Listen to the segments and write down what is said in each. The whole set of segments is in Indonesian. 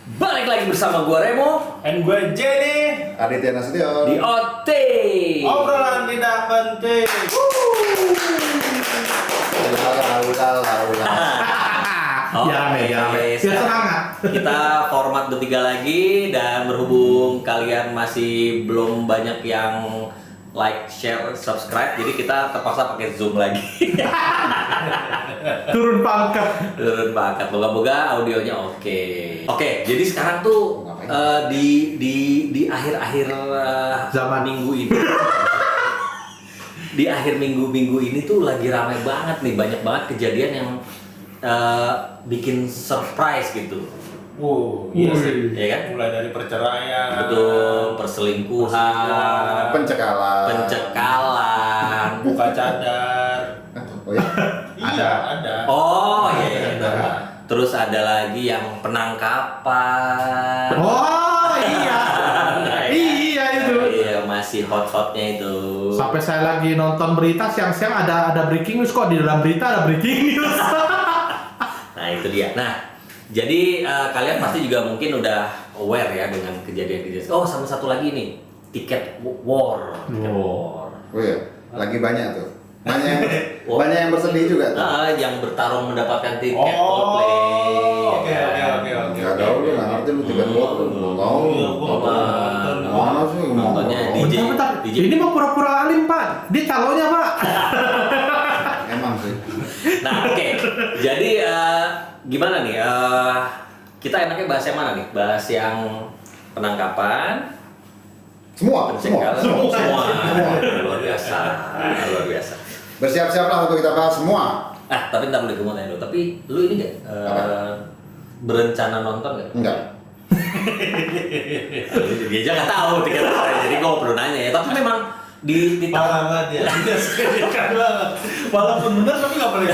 Balik lagi bersama gue Remo And gue Jenny Aditya Nasution di OT. Obrolan tidak penting. Oke, Biar semangat. Kita format bertiga lagi dan berhubung kalian masih belum banyak yang like, share, subscribe, jadi kita terpaksa pakai Zoom lagi. Turun pangkat. Moga-moga audionya oke. Oke, jadi sekarang tuh di akhir-akhir Zaman. minggu ini. Di akhir minggu ini tuh lagi ramai banget nih, banyak banget kejadian yang bikin surprise gitu. Iya sih. Ya kan? Mulai dari perceraian, Betul, perselingkuhan, pencekalan, buka cadar. Oh ya? Ada. Oh iya. Terus ada lagi yang penangkapan. Oh iya. Iya itu. Iya, masih hot-hotnya itu. Sampai saya lagi nonton berita siang-siang ada breaking news, kok di dalam berita ada breaking news. Nah, itu dia. Nah, jadi kalian pasti juga mungkin udah aware ya dengan kejadian-kejadian. Oh, sama satu lagi nih, tiket war. Oh iya, lagi banyak tuh. Banyak yang bersedih juga tuh. Yang bertarung mendapatkan tiket Oh, Coldplay. oke. Nggak tahu lu, nggak ngerti lu tiket buat lu. Belum tahu. Mana sih? Nontonnya DJ. Bentar. DJ. Ini mau pura-pura alim, Pak. Dia calonnya, Pak. Emang sih. Nah, oke. Jadi gimana nih? Kita enaknya bahas yang mana nih? Bahas yang penangkapan, Semua. pencekalan, luar biasa. Bersiap-siaplah untuk kita bahas semua. Tapi ntar boleh gue mau tanya dulu. Tapi lu ini nggak berencana nonton nggak? Enggak. Dia aja nggak tahu tiket apa, jadi gue perlu nanya ya. Tapi memang di Parah banget ya. Dia sekalian banget. Walaupun benar tapi nggak boleh.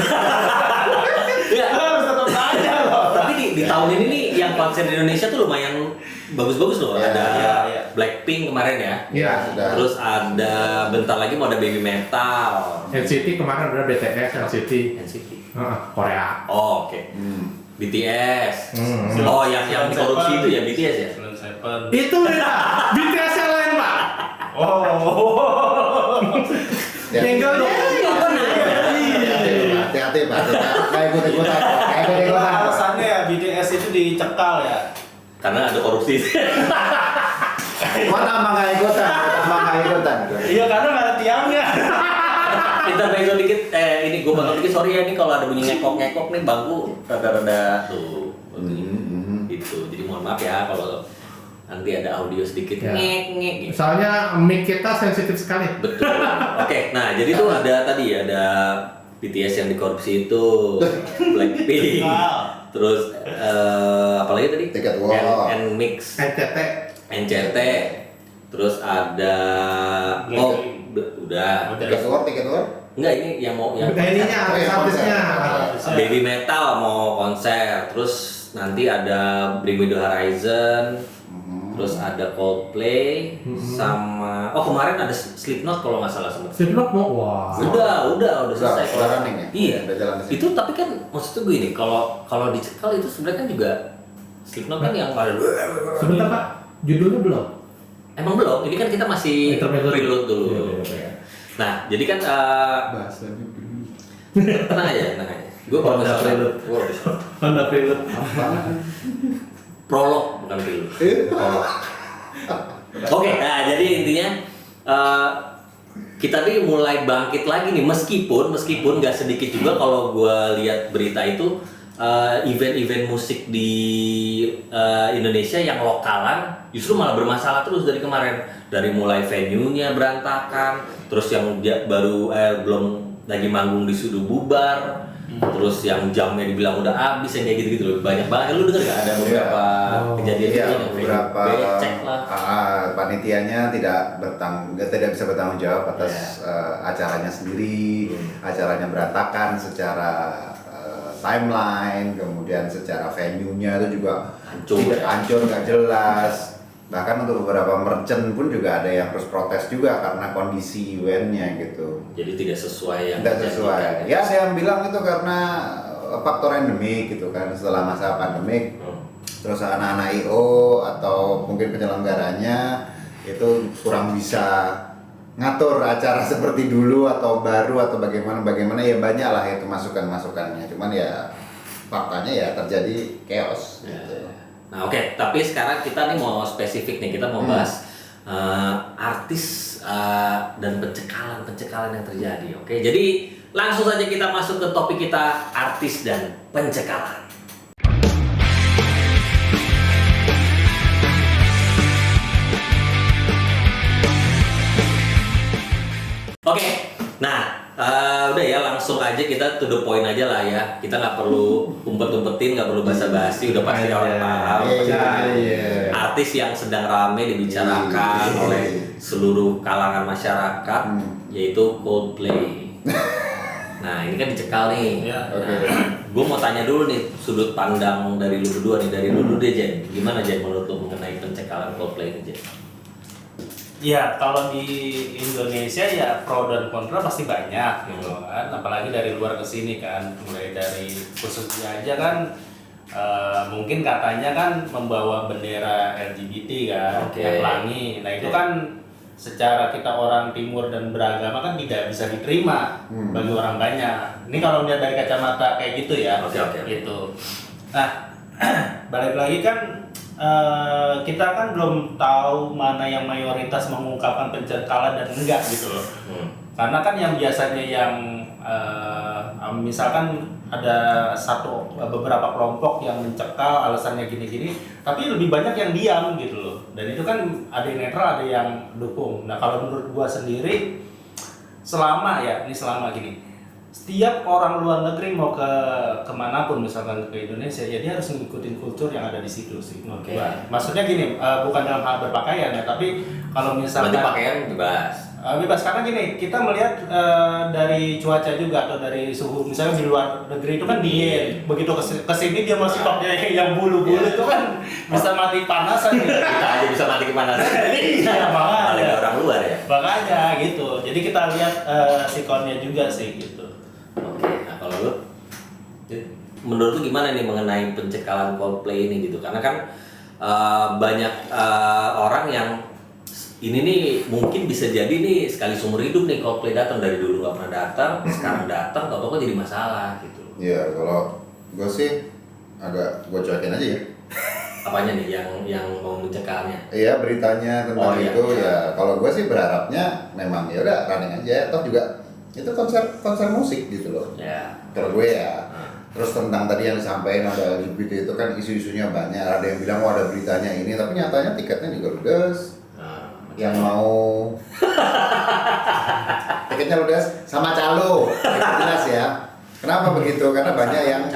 ya, Harus tetap nanya loh. tapi di tahun ini nih yang konser di Indonesia tuh lumayan bagus-bagus loh. Ya, Ada ya. Blackpink kemarin ya. Iya. Sudah. Terus ada bentar lagi mau ada Baby Metal. NCT kemarin udah BTS NCT. NCT. Korea. Oh, oke. BTS. Hmm. Oh, yang dikorupsi itu ya BTS ya? Itu beda. BTS yang lain, Pak. Ya. Nyenggolnya. Hati-hati Pak. Kayak ikut-ikutan. Alasannya ya BTS itu dicekal ya. Karena ada korupsi. Gua tambah nggak ikutan. Iya karena nggak ada tiangnya. Intermezzo dikit, ini gue potong dikit, sorry ya, ini kalau ada bunyi ngekok-ngekok nih bangku rada-rada tuh gitu, jadi mohon maaf ya kalau nanti ada audio sedikit Ya. ngek-ngek gitu. Soalnya mic kita sensitif sekali. Betul. Oke, nah jadi tuh ada tadi ada BTS yang dikorupsi itu, Blackpink, terus apalagi tadi? Tiket War. N-Mix, NCT. terus ada udah. Tiket war. Enggak, ini yang mau yang Ininya artis-artisnya. Baby Metal mau konser, terus nanti ada Bring Me The Horizon, terus ada Coldplay, sama kemarin ada Slipknot kalau nggak salah sempat. Slipknot mau wah. Udah selesai. Udah running ya? Iya. Udah jalan ke sini. Itu tapi kan maksudnya gue ini kalau dicekal itu sebenarnya kan juga Slipknot kan yang pada Sebentar, Pak. Judulnya belum. emang belum. Ini kan kita masih Intermezzo. prelude dulu. Iya. Nah, jadi kan Bahasanya dulu. tenang aja. Gue kalau Honda misalnya Prelude. Honda Prelude. prolog bukan prelude. Oke, nah jadi intinya kita nih mulai bangkit lagi nih meskipun nggak sedikit juga kalau gue lihat berita itu event-event musik di Indonesia yang lokalan justru malah bermasalah terus dari kemarin, dari mulai venue-nya berantakan, terus yang baru belum lagi manggung disuruh bubar, terus yang jamnya dibilang udah habis, yang kayak gitu-gitu loh, banyak banget. Lu denger nggak ada beberapa kejadian Iya, gitu yang beberapa becek lah. panitianya tidak bisa bertanggung jawab atas acaranya sendiri, acaranya berantakan secara timeline, kemudian secara venue-nya itu juga hancur, nggak jelas. Bahkan untuk beberapa merchant pun juga ada yang harus protes juga karena kondisi eventnya gitu. Jadi tidak sesuai yang Tidak sesuai. dijanjikan. Ya saya bilang itu karena faktor endemik gitu kan, setelah masa pandemik terus anak-anak IO atau mungkin penyelenggaranya itu kurang bisa ngatur acara seperti dulu atau baru atau bagaimana ya banyak lah itu masukannya, cuman ya faktanya ya terjadi chaos gitu. Nah oke, tapi sekarang kita nih mau spesifik nih, kita mau bahas artis dan pencekalan yang terjadi. Oke, jadi langsung saja kita masuk ke topik kita, artis dan pencekalan. Oke, nah udah ya langsung aja kita to the point aja lah ya. Kita nggak perlu umpet-umpetin, nggak perlu basa-basi, udah pasti orang paham. Artis yang sedang rame dibicarakan oleh seluruh kalangan masyarakat, yaitu Coldplay. Nah ini kan dicekal nih. Gue mau tanya dulu nih sudut pandang dari lu berdua nih, dari lu deh Jen. Gimana Jen menurut lu mengenai pencekalan Coldplay ini Jen? Ya, kalau di Indonesia ya pro dan kontra pasti banyak gitu kan, apalagi dari luar ke sini kan, mulai dari khususnya aja kan mungkin katanya kan membawa bendera LGBT kan, pelangi. Nah itu kan secara kita orang timur dan beragama kan tidak bisa diterima bagi orang banyak. Ini kalau lihat dari kacamata kayak gitu ya, gitu. Nah, balik lagi kan kita kan belum tahu mana yang mayoritas mengungkapkan pencekalan dan enggak gitu loh. Karena kan yang biasanya yang misalkan ada beberapa kelompok yang mencekal alasannya gini-gini, tapi lebih banyak yang diam gitu loh. Dan itu kan ada yang netral, ada yang dukung. Nah kalau menurut gua sendiri selama gini, setiap orang luar negeri mau ke kemanapun misalkan ke Indonesia ya dia harus ngikutin kultur yang ada di situ sih. Maksudnya gini, bukan dalam hal berpakaian ya, tapi kalau misalkan berarti pakaian bebas karena gini, kita melihat dari cuaca juga atau dari suhu, misalnya di luar negeri itu kan dingin, begitu kesini dia masih pakai yang bulu-bulu itu kan bisa mati panasan gitu. Kita aja bisa mati kepanasan. Iya, makanya orang luar ya. Makanya gitu. Jadi kita lihat sikonnya juga sih gitu. Oke, nah kalau lu menurut lu gimana nih mengenai pencekalan Coldplay ini gitu? Karena kan banyak orang yang ini nih mungkin bisa jadi nih sekali seumur hidup nih Coldplay datang, dari dulu nggak pernah datang, sekarang datang, tau-tau jadi masalah gitu. Iya, kalau gue sih agak gue cuekin aja ya. Apanya nih yang mau mencekalnya? Iya, beritanya tentang itu ya. Kalau gue sih berharapnya memang ya udah running aja, toh juga itu konser musik gitu loh. Ya. Kalau gue ya. Terus tentang tadi yang disampaikan ada LGBT itu kan isu-isunya banyak. Ada yang bilang ada beritanya ini, tapi nyatanya tiketnya juga ludes. Yang mau tiketnya ludes sama calo, itu jelas ya. Kenapa begitu? Karena banyak yang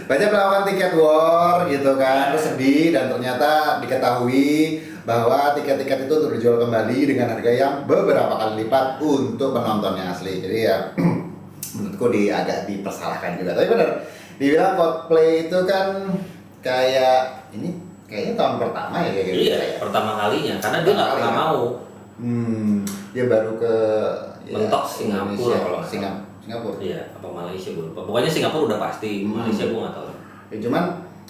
melakukan tiket war gitu kan, terus sedih dan ternyata diketahui bahwa tiket-tiket itu untuk dijual kembali dengan harga yang beberapa kali lipat untuk penontonnya asli. Jadi ya menurutku agak dipersalahkan juga. Tapi benar, dibilang Coldplay itu kan kayak ini kayaknya tahun pertama ya kayak gitu. Iya, pertama kalinya karena dia nggak pernah mau. Dia baru ke mentok Singapura kalau Singapura. Iya, apa Malaysia gue lupa. Pokoknya Singapura udah pasti, Malaysia gue nggak tahu. Ya, cuman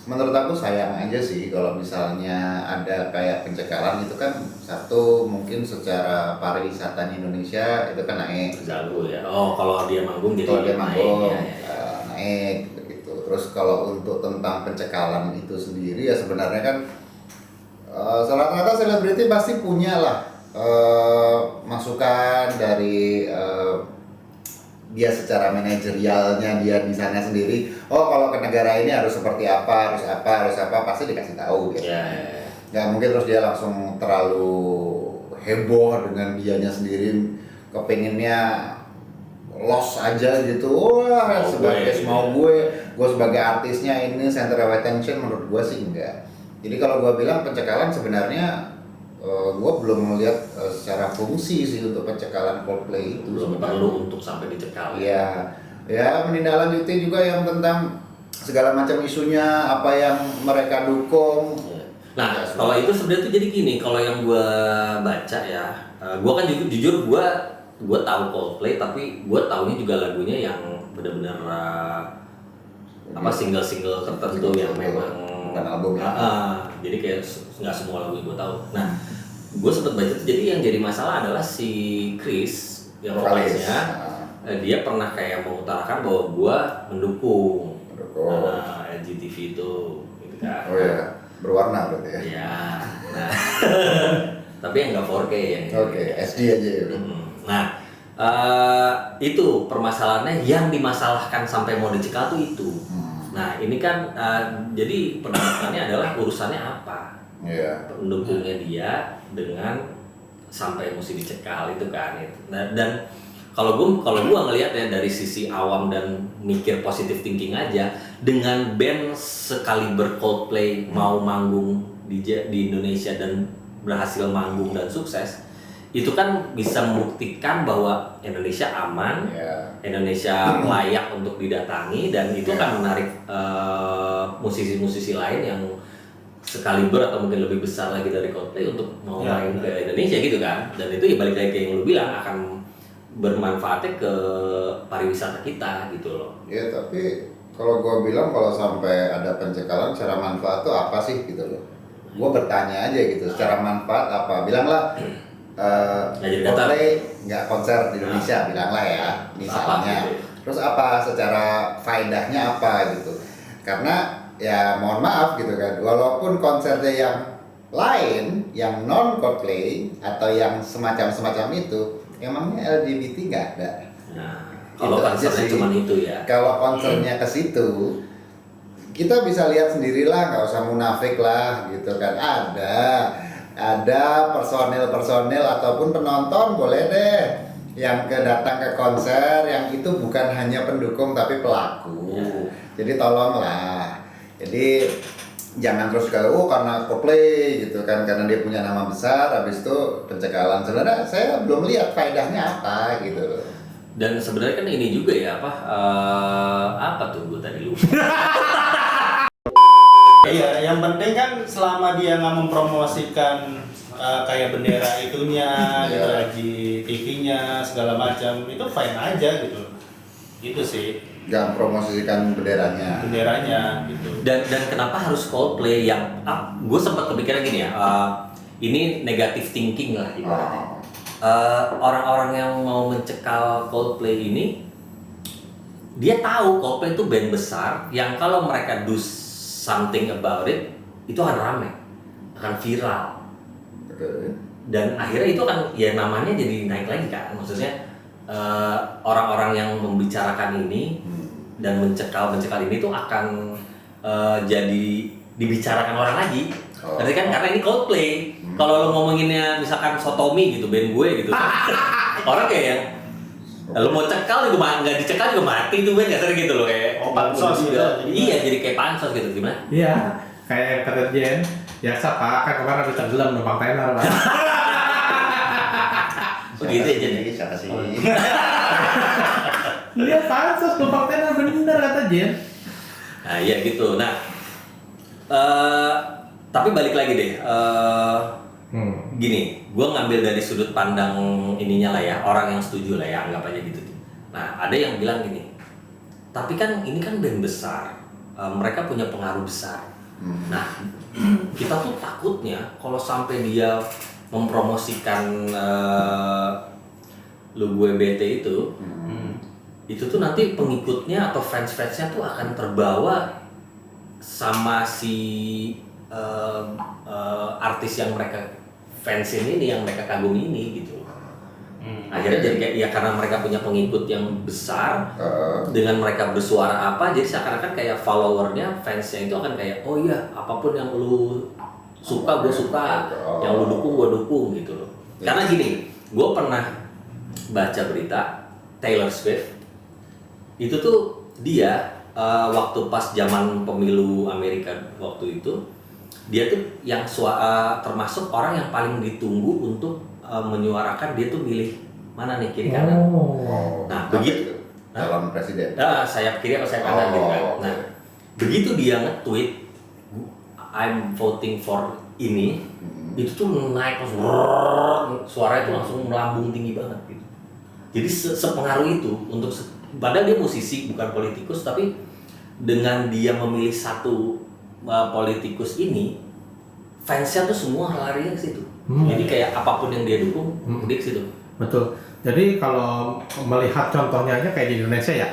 menurut aku sayang aja sih kalau misalnya ada kayak pencekalan itu kan, satu mungkin secara pariwisata di Indonesia itu kan naik. Jago ya. Oh, kalau dia manggung jadi kalau dia manggung naik. Naik gitu. Terus kalau untuk tentang pencekalan itu sendiri ya sebenarnya kan rata-rata selebriti pasti punya lah masukan dari dia secara manajerialnya dia di sana sendiri. Oh kalau ke negara ini harus seperti apa, harus apa, pasti dikasih tahu gitu. Nggak mungkin terus dia langsung terlalu heboh dengan dianya sendiri, kepinginnya loss aja gitu. Wah sebagai mau gue sebagai artisnya ini center of attention, menurut gue sih enggak. Jadi kalau gue bilang pencekalan sebenarnya gue belum melihat secara fungsi sih untuk pencekalan Coldplay itu. Belum perlu untuk sampai dicekal. Iya, ya menindaklanjuti juga yang tentang segala macam isunya, apa yang mereka dukung. Nah, ya, kalau itu sebenarnya tuh jadi gini, kalau yang gue baca ya, gue kan jujur gue tahu Coldplay, tapi gue taunya juga lagunya yang benar-benar apa single-single tertentu yang memang bukan album ya. Jadi kayak nggak semua lagu yang gue tahu. Nah, gue sempet baca tuh, jadi yang jadi masalah adalah si Chris yang vokalisnya, dia pernah kayak mengutarakan bahwa gue mendukung LGTV itu, gitu kan. Oh ya, berwarna berarti ya. Iya. Nah, tapi yang nggak 4K ya. Oke, SD aja ya. Nah, itu permasalahannya yang dimasalahkan sampai mau dicekal tuh itu. Nah, ini kan jadi pendapatannya adalah urusannya apa? Iya. Pendukungnya dia dengan sampai mesti dicekal itu kan. Nah, dan kalau gua ngelihat ya dari sisi awam dan mikir positive thinking aja, dengan band sekaliber Coldplay mau manggung di Indonesia dan berhasil manggung dan sukses, itu kan bisa membuktikan bahwa Indonesia aman, Indonesia layak untuk didatangi, dan itu akan menarik musisi-musisi lain yang sekaliber atau mungkin lebih besar lagi dari Coldplay untuk mau main ke Indonesia gitu kan. Dan itu ya balik lagi kayak yang lu bilang, akan bermanfaatnya ke pariwisata kita gitu loh. Ya tapi kalau gua bilang kalau sampai ada pencekalan, secara manfaat tuh apa sih gitu loh. Gua bertanya aja gitu, secara manfaat apa? Bilanglah Coldplay nggak konser di Indonesia, bilanglah ya misalnya. Gitu. Terus apa secara faedahnya apa gitu? Karena ya mohon maaf gitu kan, walaupun konsernya yang lain, yang non Coldplay atau yang semacam itu, emangnya LGBT nggak ada. Nah, kalau konsernya cuma itu ya. Kalau konsernya ke situ, kita bisa lihat sendirilah, nggak usah munafik lah gitu kan. Ada personil ataupun penonton boleh deh yang datang ke konser yang itu bukan hanya pendukung tapi pelaku. Jadi tolonglah. Jadi jangan terus kalau karena Coldplay gitu kan, karena dia punya nama besar, habis itu pencekalan. Sebenarnya saya belum lihat faedahnya apa gitu. Dan sebenarnya kan ini juga ya apa tuh gue tadi lupa. Iya, yang penting kan selama dia nggak mempromosikan kayak bendera itunya, gitu, TV-nya segala macam, itu fine aja gitu. Itu sih. Jangan promosikan benderanya gitu. Dan kenapa harus Coldplay yang gue sempat kepikiran gini ya, ini negative thinking lah ibaratnya. Orang-orang yang mau mencekal Coldplay ini, dia tahu Coldplay itu band besar yang kalau mereka do something about it, itu akan rame, akan viral. Dan akhirnya itu kan ya namanya jadi naik lagi kan, maksudnya orang-orang yang membicarakan ini dan mencekal ini tuh akan jadi dibicarakan orang lagi. Berarti kan karena ini Coldplay. Kalau lo ngomonginnya misalkan Sotomi gitu, band gue gitu, orang kayak yang lo mau cekal juga nggak dicekal juga mati tuh band, kasar gitu loh, kayak pansos gitu. Iya, jadi kayak pansos gitu, gimana? Iya, kayak kata Jen, biasa Pak, kan kemarin habis tenggelam numpang tenar Pak. Begitu aja nih. Siapa sih? Dia pansos numpang tenar bener kata Jen. Nah iya gitu. Nah, tapi balik lagi deh. Gini, gue ngambil dari sudut pandang ininya lah ya, orang yang setuju lah ya, anggap aja gitu. Nah, ada yang bilang gini, tapi kan ini kan band besar, mereka punya pengaruh besar. Nah, kita tuh takutnya kalau sampai dia mempromosikan Lu Gue Bete itu tuh nanti pengikutnya atau fans-fansnya tuh akan terbawa sama si artis yang mereka fansin ini, yang mereka kagumi ini gitu. Akhirnya jadi kayak ya karena mereka punya pengikut yang besar, dengan mereka bersuara apa, jadi seakan-akan kayak followernya, fansnya itu akan kayak oh iya apapun yang lu suka gue suka, yang lu dukung gue dukung gitu loh. Karena gini, gue pernah baca berita Taylor Swift itu tuh dia waktu pas zaman pemilu Amerika waktu itu, dia tuh yang termasuk orang yang paling ditunggu untuk menyuarakan dia tuh milih mana nih, kiri kanan. Nah begitu calon presiden. Sayap kiri atau sayap kanan gitu kan. Nah begitu dia nge-tweet I'm voting for ini, itu tuh naik langsung, suaranya tuh langsung melambung tinggi banget gitu. Jadi sepengaruh itu untuk padahal dia musisi bukan politikus, tapi dengan dia memilih satu politikus ini, fansnya tuh semua larinya ke situ. Jadi kayak apapun yang dia dukung, dia ke situ. Betul. Jadi kalau melihat contohnya aja kayak di Indonesia ya,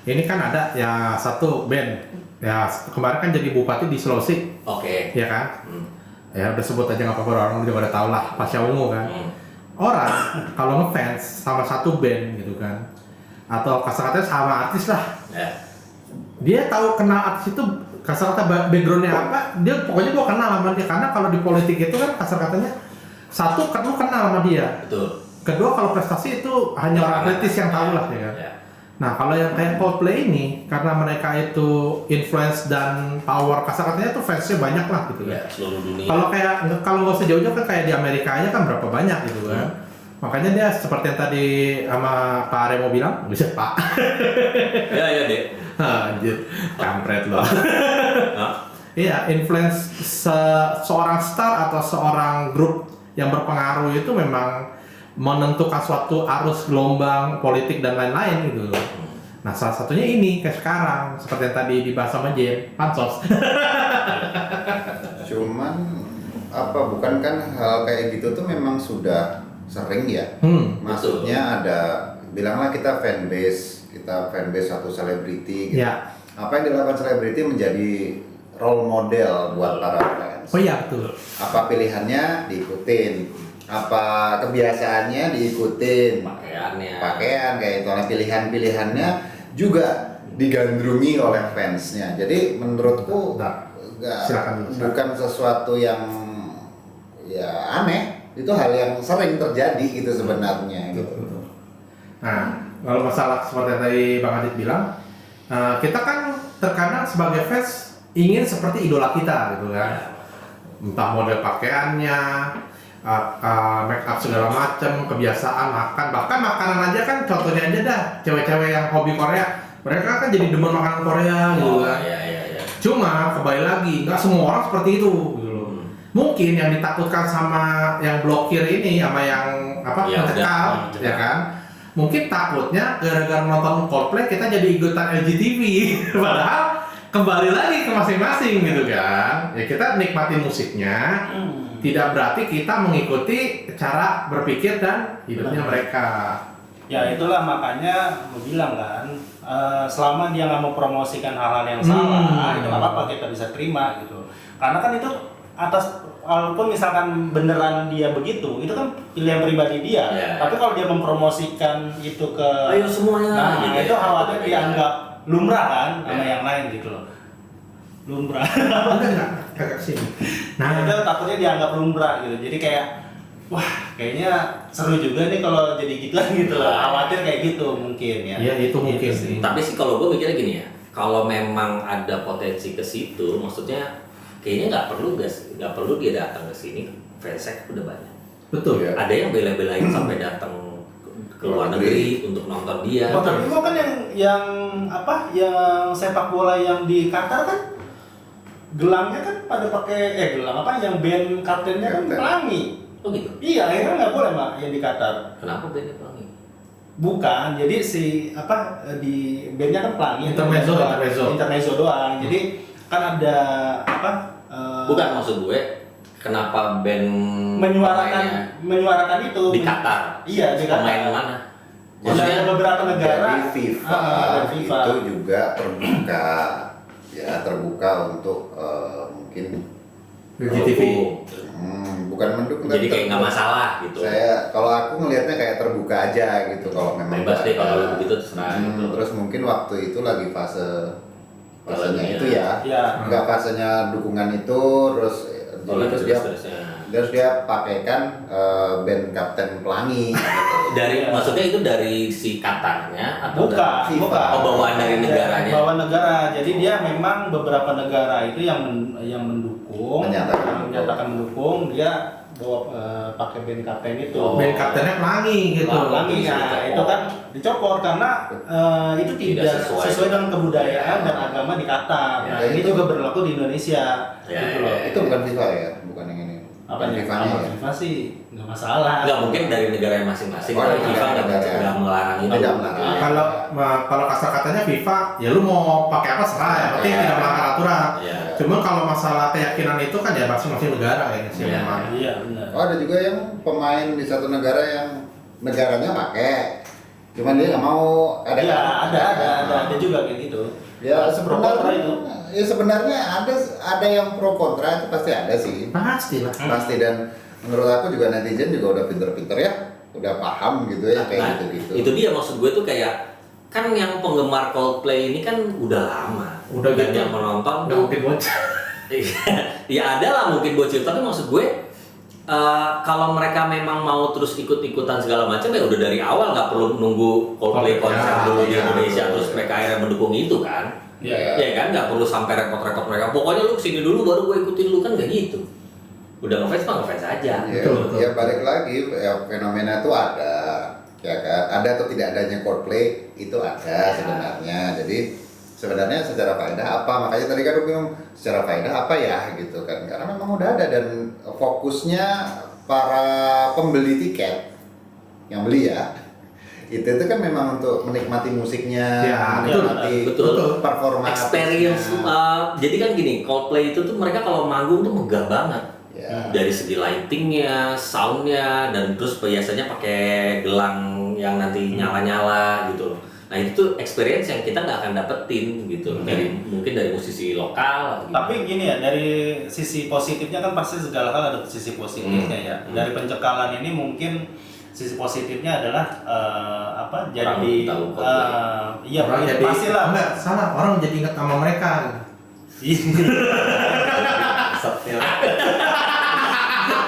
ini kan ada ya satu band, ya kemarin kan jadi bupati di Sulawesi, Oke. ya kan? Ya udah sebut aja nggak apa-apa, orang juga udah tau lah, Pasha Ungu kan. Orang kalau ngefans sama satu band gitu kan, atau kasar-katanya sama artis lah, Ya. dia tahu kenal artis itu kasar-kata backgroundnya apa, dia pokoknya gua kenal sama dia. Karena kalau di politik itu kan kasar-katanya satu kan lu kenal sama dia, Betul. kedua kalau prestasi itu hanya orang kritis yang tahu lah ya kan. Ya. Nah kalau yang kayak Coldplay ini, karena mereka itu influence dan power, kasar-katanya tuh fansnya banyak lah gitu Ya, kan. seluruh dunia. Kalau nggak usah jauh-jauh kan kayak di Amerika aja kan berapa banyak gitu kan. Makanya dia seperti yang tadi sama Pak Remo bilang, bisa Pak. Ya, Dek. Anjir, kampret loh. Hah? Iya, influence seorang star atau seorang grup yang berpengaruh itu memang menentukan suatu arus gelombang politik dan lain-lain gitu loh. Nah, salah satunya ini kayak sekarang, seperti yang tadi dibahas sama Jen, pansos. Cuman bukan kan hal kayak gitu tuh memang sudah sering ya. Maksudnya ada, bilanglah kita fanbase satu selebriti gitu. Ya. Apa yang dilakukan selebriti menjadi role model buat para fans. Oh iya betul. Apa pilihannya diikutin, apa kebiasaannya diikutin, pakaian kayak itu, nah, pilihannya juga digandrungi oleh fansnya. Jadi menurutku bukan sesuatu yang ya aneh, itu hal yang sering terjadi gitu sebenarnya gitu. Nah, kalau masalah seperti yang tadi Bang Adit bilang, kita kan terkadang sebagai fans ingin seperti idola kita gitu kan. Entah model pakaiannya, make up segala macam, kebiasaan makan, bahkan makanan aja kan, contohnya aja dah, cewek-cewek yang hobi Korea, mereka kan jadi demen makanan Korea gitu kan. Iya. Cuma kembali lagi, nggak semua orang seperti itu gitu loh. Mungkin yang ditakutkan sama yang blokir ini, sama yang mencekal, ya kan? Mungkin takutnya gara-gara nonton Coldplay kita jadi ikutan LGTV, padahal kembali lagi ke masing-masing gitu kan. Ya kita nikmatin musiknya, tidak berarti kita mengikuti cara berpikir dan hidupnya mereka. Ya itulah makanya gue bilang kan, selama dia nggak mau promosikan hal-hal yang salah, itu nggak apa-apa, kita bisa terima gitu. Karena kan itu walaupun misalkan beneran dia begitu, itu kan pilihan pribadi dia. Tapi kalau dia mempromosikan itu ke, ayo semuanya, nah itu khawatir dianggap lumrah kan sama yang lain gitu loh. Lumrah. Enggak sih. Nah, itu takutnya dianggap lumrah gitu. Jadi kayak wah, kayaknya seru juga nih kalau jadi gitu loh. Khawatir kayak gitu mungkin ya. Iya, itu mungkin sih. Tapi sih kalau gue mikirnya gini ya, kalau memang ada potensi ke situ, maksudnya kayaknya nggak perlu dia datang ke sini, fansnya udah banyak. Betul ya. Ada yang bela-belain sampai datang ke luar negeri untuk nonton dia. Oh, tapi kok kan yang sepak bola yang di Qatar kan gelangnya kan pada pakai gelang yang band kaptennya kan pelangi. Oh gitu. Iya, akhirnya nggak boleh Mbak yang di Qatar. Kenapa bandnya pelangi? Bukan, jadi di bandnya kan pelangi. Intermezzo doang. Jadi kan ada bukan, maksud gue kenapa band menyuarakan itu di Qatar? Iya, di Qatar. Pemain mana? Maksudnya beberapa negara. Jadi FIFA itu juga terbuka untuk mungkin LGTV. Bukan mendukung. Jadi kayak nggak masalah gitu. Kalau aku ngelihatnya kayak terbuka aja gitu, kalau memang bebas deh kalau begitu terserah. Terus mungkin waktu itu lagi fasenya itu ya. Nggak fasenya dukungan itu, terus dia pakaikan band Kapten Pelangi gitu. Maksudnya itu dari si Qatarnya atau bukan. Oh, bawaan dari negaranya. Bawaan negara. Jadi dia memang beberapa negara itu yang mendukung, menyatakan mendukung, dia bawa pakai band kapten itu. Band kaptennya pelangi gitu. Pelangi ya, itu kan dicopot karena itu tidak sesuai dengan kebudayaan dan agama di Qatar. Nah, ini juga berlaku di Indonesia. Gitu loh. Itu bukan FIFA ya, bukan yang ini. Apa nih? FIFA-nya Kalau ya? FIFA sih nggak masalah. Nggak mungkin dari negara masing-masing. Oh, Kalau dari FIFA negara. nggak melarang itu. Tidak melarang. Kalau kasar katanya FIFA, ya lu mau pakai apa serah, yang penting Iya. tidak melanggar aturan. Iya. Cuma kalau masalah keyakinan itu kan ya masing-masing negara kayaknya sih Iya. memang. Iya benar. Oh, ada juga yang pemain di satu negara yang negaranya pakai, cuman dia nggak mau ada. Iya kan? ada juga kayak gitu. Ya Pro kontra sebenarnya, itu. ya sebenarnya ada yang pro kontra itu pasti ada sih, Pasti lah. pasti. Dan menurut aku juga netizen juga udah pinter-pinter ya, udah paham gitu ya kayak Nah, gitu-gitu. itu dia maksud gue tuh kayak kan yang penggemar Coldplay ini kan udah lama. Udah dan gitu. yang menonton Nggak tuh mungkin bocah. ya ada lah mungkin bocil, tapi maksud gue kalau mereka memang mau terus ikut-ikutan segala macam ya udah dari awal, nggak perlu nunggu Coldplay konser dulu di ya, Indonesia betul. terus mereka akhirnya mendukung itu kan. Iya. Ya kan nggak perlu sampai repot-repot mereka. Pokoknya lu kesini dulu baru gue ikutin lu, kan nggak gitu. Udah ngefans mah ngefans aja. Ya, Betul. ya balik lagi ya, fenomena itu ada, ya kan? Ada atau tidak adanya Coldplay itu ada sebenarnya. Jadi sebenarnya secara faedah apa? Makanya tadi kan aku bilang secara faedah apa ya gitu kan? Karena memang udah ada dan fokusnya para pembeli tiket yang beli ya. Itu kan memang untuk menikmati musiknya, Ya, menikmati betul. performa Experience artisnya. jadi kan gini, Coldplay itu tuh mereka kalau manggung tuh megah banget. Ya. Dari segi lightingnya, soundnya, dan terus biasanya pakai gelang yang nanti nyala-nyala gitu loh. Nah itu tuh experience yang kita nggak akan dapetin gitu mungkin dari musisi lokal atau Tapi gini ya, dari sisi positifnya kan pasti segala hal ada sisi positifnya ya. Dari pencekalan ini mungkin sisi positifnya adalah apa? Jadi tahu Coldplay. iya Orang jadi pastilah. enggak salah, orang jadi ingat sama mereka.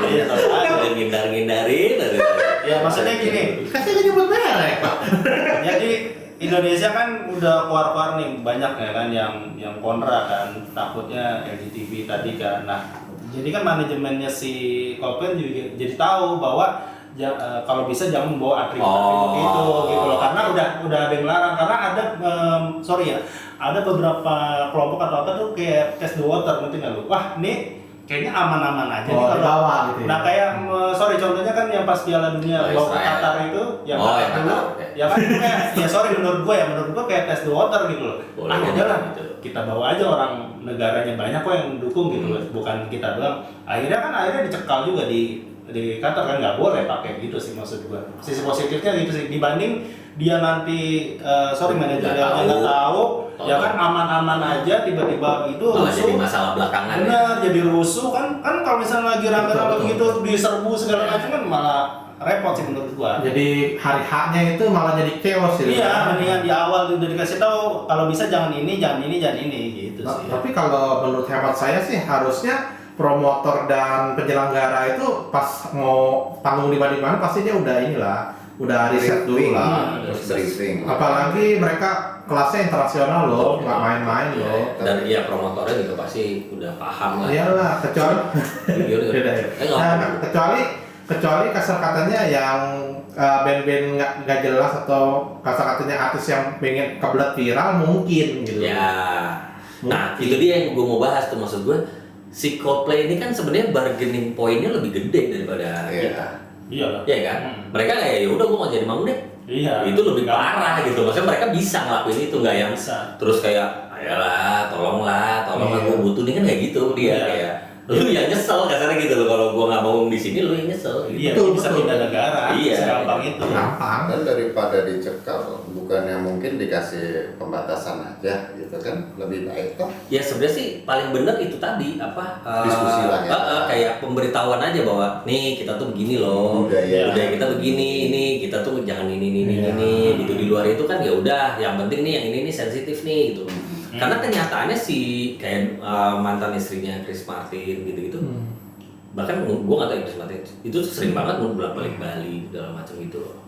Iya, ada ngindar-ngindarin. Ya maksudnya gini, Kasih aja nyebut merek, Pak. jadi Indonesia kan udah keluar-keluar nih banyak ya kan yang kontra kan, takutnya LGTB tadi kan. Nah, jadi kan manajemennya si Coldplay juga jadi tahu bahwa kalau bisa jangan membawa atribut-atribut itu gitu loh, karena udah ada yang larang, karena ada ada beberapa kelompok atau apa tuh kayak test the water, ngerti nggak lu? Wah ini kayaknya aman-aman aja nih kalau dibawa gitu ya. nah kayak contohnya kan yang pas Piala Dunia bawa ke Israel. Qatar itu yang Oh, Qatar yang dulu Qatar, oke. ya kan itu kayak menurut gue kayak test the water gitu loh. Boleh, Udahlah gitu. kita bawa aja orang negaranya banyak kok yang dukung gitu loh, bukan kita doang. Akhirnya dicekal juga di Qatar kan, nggak boleh pakai gitu sih maksud gue. Sisi positifnya gitu sih, dibanding dia nanti manajernya nggak tahu ya kan aman-aman aja, tiba-tiba itu Malah rusuh. jadi masalah belakangan. Benar, jadi rusuh kan kalau misalnya lagi rame-rame Betul, gitu diserbu segala macam kan malah repot sih menurut gua. Jadi hari haknya itu malah jadi chaos gitu. Iya, mendingan di awal udah dikasih tahu kalau bisa jangan ini gitu sih. Tapi kalau menurut hemat saya sih harusnya promotor dan penyelenggara itu pas mau panggung di mana pasti dia udah riset dulu lah. Briefing. Apalagi mereka kelasnya internasional loh, nggak main-main loh. Dan iya promotornya juga pasti udah paham lah. Iyalah, kecuali Iya, beda ya. nggak Nah, apa-apa. kecuali kasar katanya yang band-band nggak jelas atau kasar katanya artis yang pengen kebelet viral mungkin gitu. Ya. Nah, itu dia yang gue mau bahas tuh, maksud gue si Coldplay ini kan sebenarnya bargaining point-nya lebih gede daripada Iya. kita. Iya lah. Iya kan? Mereka kayak ya udah gue mau jadi manggung deh. Iya. Itu lebih parah gitu. Maksudnya mereka bisa ngelakuin itu, nggak yang Bisa. terus kayak ayolah, tolonglah Iya. gue butuh nih, kan kayak gitu dia Iya. kayak lu yang nyesel kasarnya gitu loh, kalau gue nggak mau di sini lu yang nyesel gitu. Iya, Betul, bisa betul. pindah negara. Iya. Segampang itu. Gampang. Dan daripada dicekal, bukannya mungkin dikasih pembatasan aja gitu kan, lebih baik toh. Ya sebenarnya sih paling bener itu tadi apa Diskusi lah ya. kayak pemberitahuan aja bahwa nih kita tuh begini loh, Budaya. budaya kita begini, ini kita tuh jangan ini Iya. gitu. Di luar itu kan ya udah, yang penting nih yang ini sensitif nih gitu. Karena kenyataannya sih kayak mantan istrinya Chris Martin gitu-gitu. Bahkan gue nggak tahu Chris Martin itu tuh sering banget mau bolak-balik Bali segala macam gitu loh.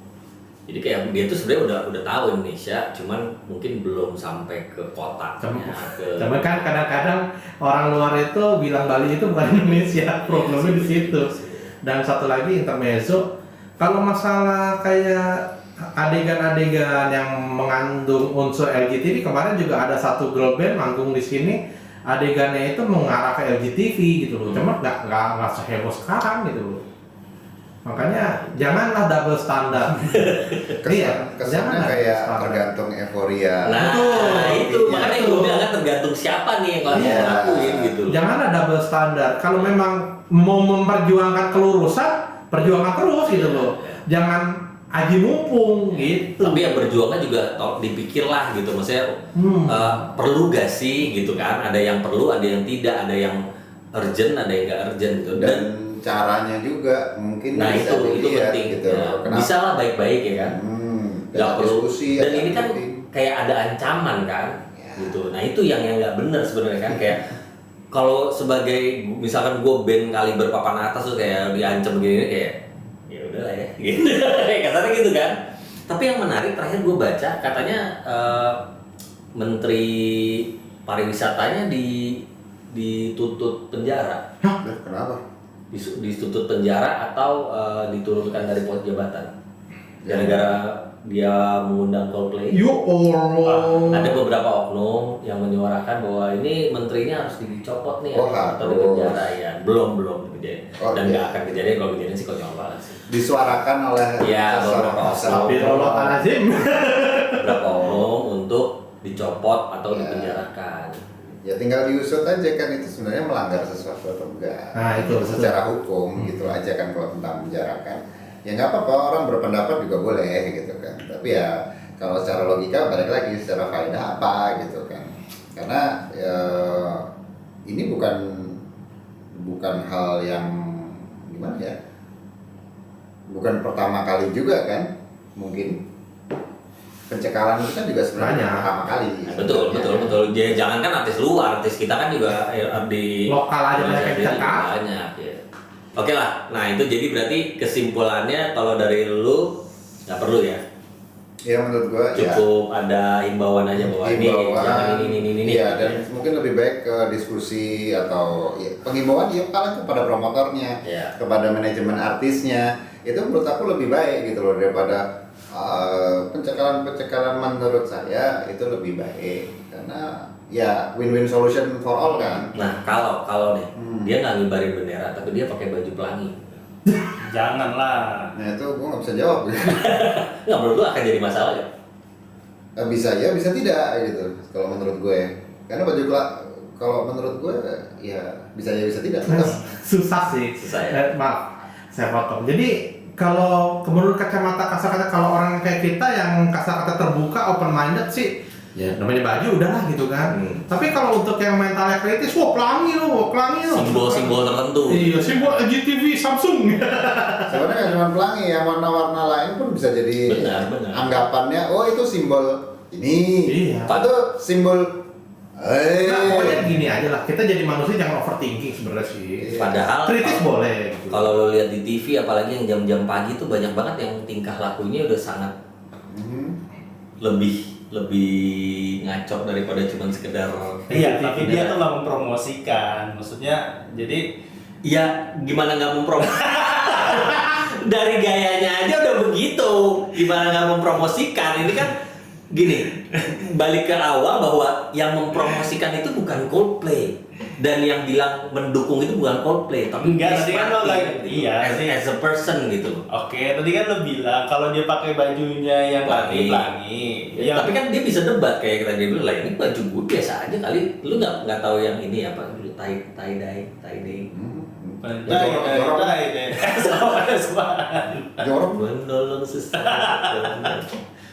Jadi kayak dia tuh sebenarnya udah tahu Indonesia, cuman mungkin belum sampai ke kotanya. Cuman kan kadang-kadang orang luar itu bilang Bali itu bukan Indonesia, problemnya di situ. Dan satu lagi intermezzo, kalau masalah kayak adegan-adegan yang mengandung unsur LGBT, kemarin juga ada satu girl band manggung di sini, adegannya itu mengarah ke LGTV gitu loh. Cuma nggak seheboh sekarang gitu loh. Makanya janganlah double standar. Kesannya kayak tergantung euforia. Nah, itu makanya gue bilang kan tergantung siapa nih yang lagi ngelakuin gitu. Janganlah double standar. Kalau memang mau memperjuangkan kelurusan, perjuangkan terus gitu loh. Jangan aji mumpung gitu. Tapi yang berjuangnya juga dipikirlah gitu, maksudnya perlu gak sih gitu kan? Ada yang perlu, ada yang tidak, ada yang urgent, ada yang gak urgent gitu. Dan caranya juga mungkin nah bisa itu dilihat, penting gitu. ya. Bisa lah baik-baik ya kan. Gak perlu diskusi, dan ini kan kayak ada ancaman kan gitu. Nah itu yang nggak benar sebenarnya kan, kayak kalau sebagai misalkan gue band kaliber papan atas tuh kayak diancam begini kayak ya udahlah ya gitu. Kayak kasarnya gitu kan. Tapi yang menarik terakhir gue baca katanya Menteri Pariwisatanya dituntut penjara. Hah? Kenapa? Dituntut penjara atau diturunkan dari pos jabatan gara-gara dia mengundang Coldplay. Yo Allah. Ada beberapa oknum yang menyuarakan bahwa ini menterinya harus dicopot nih atau harus. dipenjara ya. Belum kejadian. Dan nggak akan kejadian, kalau kejadian sih konyol banget sih. Disuarakan oleh beberapa oknum. Astagfirullahaladzim. Beberapa oknum untuk dicopot atau dipenjarakan. Ya tinggal diusut aja kan, itu sebenarnya melanggar sesuatu atau enggak. Nah itu secara hukum gitu aja kan. Kalau tentang penjarakan ya nggak apa-apa, orang berpendapat juga boleh gitu kan. Tapi ya kalau secara logika balik lagi secara faedah apa gitu kan. Karena ini bukan hal yang gimana ya, bukan pertama kali juga kan. Mungkin pencekalan itu kan juga sebenarnya pertama kali. Betul. Jangan kan artis luar, artis kita kan juga di lokal aja banyak ya. Oke lah, nah itu jadi berarti kesimpulannya kalau dari lu nggak perlu ya? Ya menurut gua cukup ada himbauan aja bahwa ini. Iya, dan mungkin lebih baik ke diskusi atau ya, pengimbauan ya paling kepada promotornya, kepada manajemen artisnya. Itu menurut aku lebih baik gitu loh daripada pencekalan menurut saya itu lebih baik karena ya win-win solution for all kan. Nah kalau nih dia nggak ngibarin bendera tapi dia pakai baju pelangi. Janganlah. Nah itu gue nggak bisa jawab. Nggak, menurut lu akan jadi masalah ya? Bisa ya bisa tidak gitu kalau menurut gue. Karena kalau menurut gue ya bisa ya bisa tidak. Susah sih. Ya? Maaf saya potong. Jadi kalau menurut kacamata kasar-kata, kalau orang kayak kita yang kasar-kata terbuka, open minded sih, ya namanya baju udahlah gitu kan. Tapi kalau untuk yang mentalnya kritis, wah pelangi loh. Simbol-simbol tertentu. Iya, simbol LGTV Samsung. Sebenarnya nggak cuma pelangi, yang warna-warna lain pun bisa jadi benar. Anggapannya, oh itu simbol ini, itu simbol. Nah, pokoknya gini aja lah, kita jadi manusia jangan overthinking sebenarnya sih. Padahal kritis boleh gitu. Kalau lo lihat di TV apalagi yang jam-jam pagi tuh banyak banget yang tingkah lakunya udah sangat lebih ngaco daripada cuma sekedar tapi dia tuh nggak mempromosikan, maksudnya jadi ya gimana nggak mempromosikan. Dari gayanya aja udah begitu, gimana nggak mempromosikan. Ini kan gini, balik ke awal bahwa yang mempromosikan itu bukan Coldplay dan yang bilang mendukung itu bukan Coldplay, tapi enggak, tadi kan lo as a person gitu. Oke, tadi kan lo bilang kalau dia pakai bajunya yang pelangi. Ya, tapi kan dia bisa debat kayak dia bilang, lah ini baju gue biasa aja kali, lu nggak tahu yang ini apa, tie dye. Jorok menolong sesama.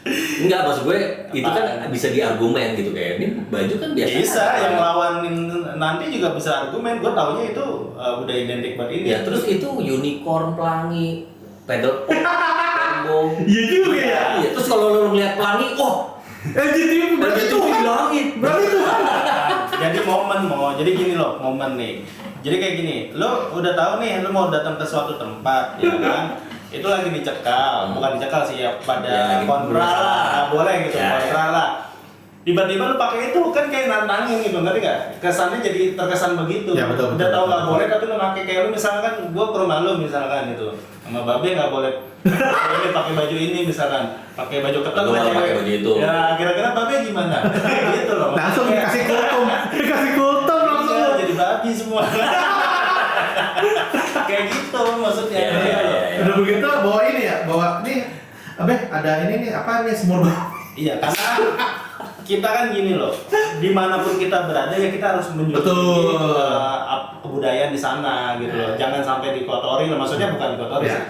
Enggak, maksud gue itu kan bisa diargumen gitu, kayak ini baju kan biasa. Bisa, yang lawan nanti juga bisa argumen. Gue taunya itu udah identik buat ini. Ya terus itu unicorn pelangi, pedal pop, Iya juga ya. Iya, terus kalau lo ngeliat pelangi, LGTV berarti itu bilangin. Berarti itu. Jadi jadi gini loh, momen nih. Jadi kayak gini, lo udah tahu nih, lo mau datang ke suatu tempat, ya kan? Itu lagi dicekal, bukan dicekal sih ya, pada kontra lah, boleh gitu, kontra lah. Tiba-tiba lu pakai itu kan kayak nantangin gitu, ngerti gak? Kesannya jadi terkesan begitu. Ya, betul. Udah tahu nggak boleh, tapi lu pakai kayak lu misalkan, gua ke rumah lu misalkan gitu, sama babe nggak boleh. Ini pakai baju ini misalkan, pakai baju ketat aja. Pakai baju itu. Ya kira-kira babe gimana? Gitu loh. Langsung dikasih kultum semua. Kayak gitu maksudnya. Udah begitu bawa ini ya, bawa nih ada ini nih apa nih semur bawang. Iya, karena kita kan gini loh, dimanapun kita berada ya kita harus menjunjung kebudayaan di sana gitu loh. Jangan sampai dikotori, maksudnya bukan dikotori sih.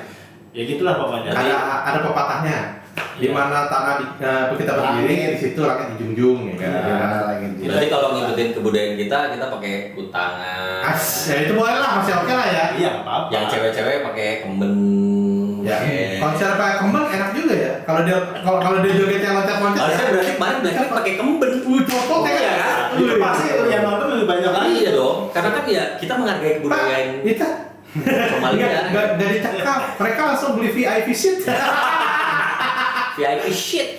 Ya gitulah pokoknya. Ada pepatahnya. Di mana tanah kita berdiri, di situ langit dijunjung ya kan. Berarti kalau ngikutin kebudayaan kita pakai kutangan. Ya itu boleh lah, masih oke lah ya. Iya, apa-apa. Yang cewek-cewek pakai kemben. Ya. Kalau cara pakai kemben enak juga ya. Kalau dia jogetnya loncat-loncat. Harusnya berarti kemarin Blackpink pakai kemben. Cocok ya kan? Itu pasti yang nonton lebih banyak lagi. Iya dong. Karena kan ya kita menghargai kebudayaan Itu Somalia. Gak dicekal. Mereka langsung beli VIP seat. VIP shit.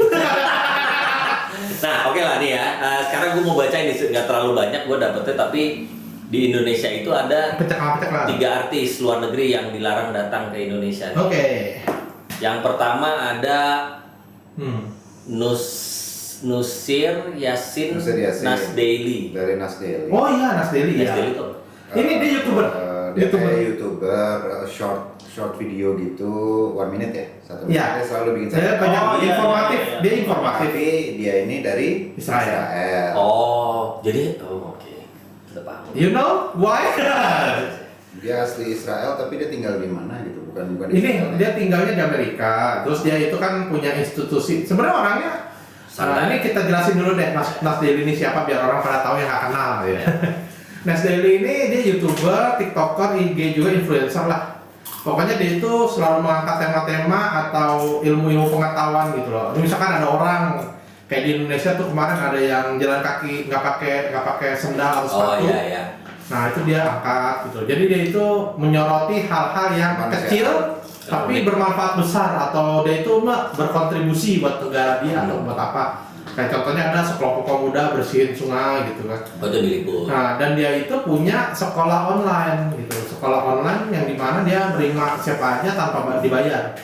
Nah, oke lah nih ya. Sekarang gue mau baca ini nggak terlalu banyak gue dapetnya, tapi di Indonesia itu ada Pecek lah. 3 artis luar negeri yang dilarang datang ke Indonesia. Oke. Yang pertama ada Nusir Yassin Nasdaily. Dari Nasdaily. Oh iya, Nasdaily ya. Nasdaily tuh. Ini dia YouTuber. Dia kayak YouTuber short video gitu, 1 minute ya, 1 menit. Dia selalu bikin banyak informatif. Dia informatif. Tapi dia ini dari Israel. Oh, jadi oke. Udah paham. You know why? Dia asli Israel tapi dia tinggal di mana gitu, bukan di Ini Israel. dia tinggalnya di Amerika. Terus dia itu kan punya institusi. Sebenarnya orangnya ini kita jelasin dulu deh Nasdaily ini siapa biar orang pada tahu yang nggak kenal ya. Nasdaily ini dia YouTuber, TikToker, IG juga influencer lah. Pokoknya dia itu selalu mengangkat tema-tema atau ilmu-ilmu pengetahuan gitu loh. Misalkan ada orang kayak di Indonesia tuh kemarin ada yang jalan kaki nggak pakai sendal atau sepatu. Oh iya. Nah itu dia angkat gitu. Jadi dia itu menyoroti hal-hal yang kecil tapi bermanfaat besar atau dia itu berkontribusi buat negara dia atau buat apa. Kayak contohnya ada sekelompok pemuda bersihin sungai gitu kan. Oh itu diliput. Nah dan dia itu punya sekolah online gitu. Sekolah online yang dimana dia menerima siapa aja tanpa dibayar.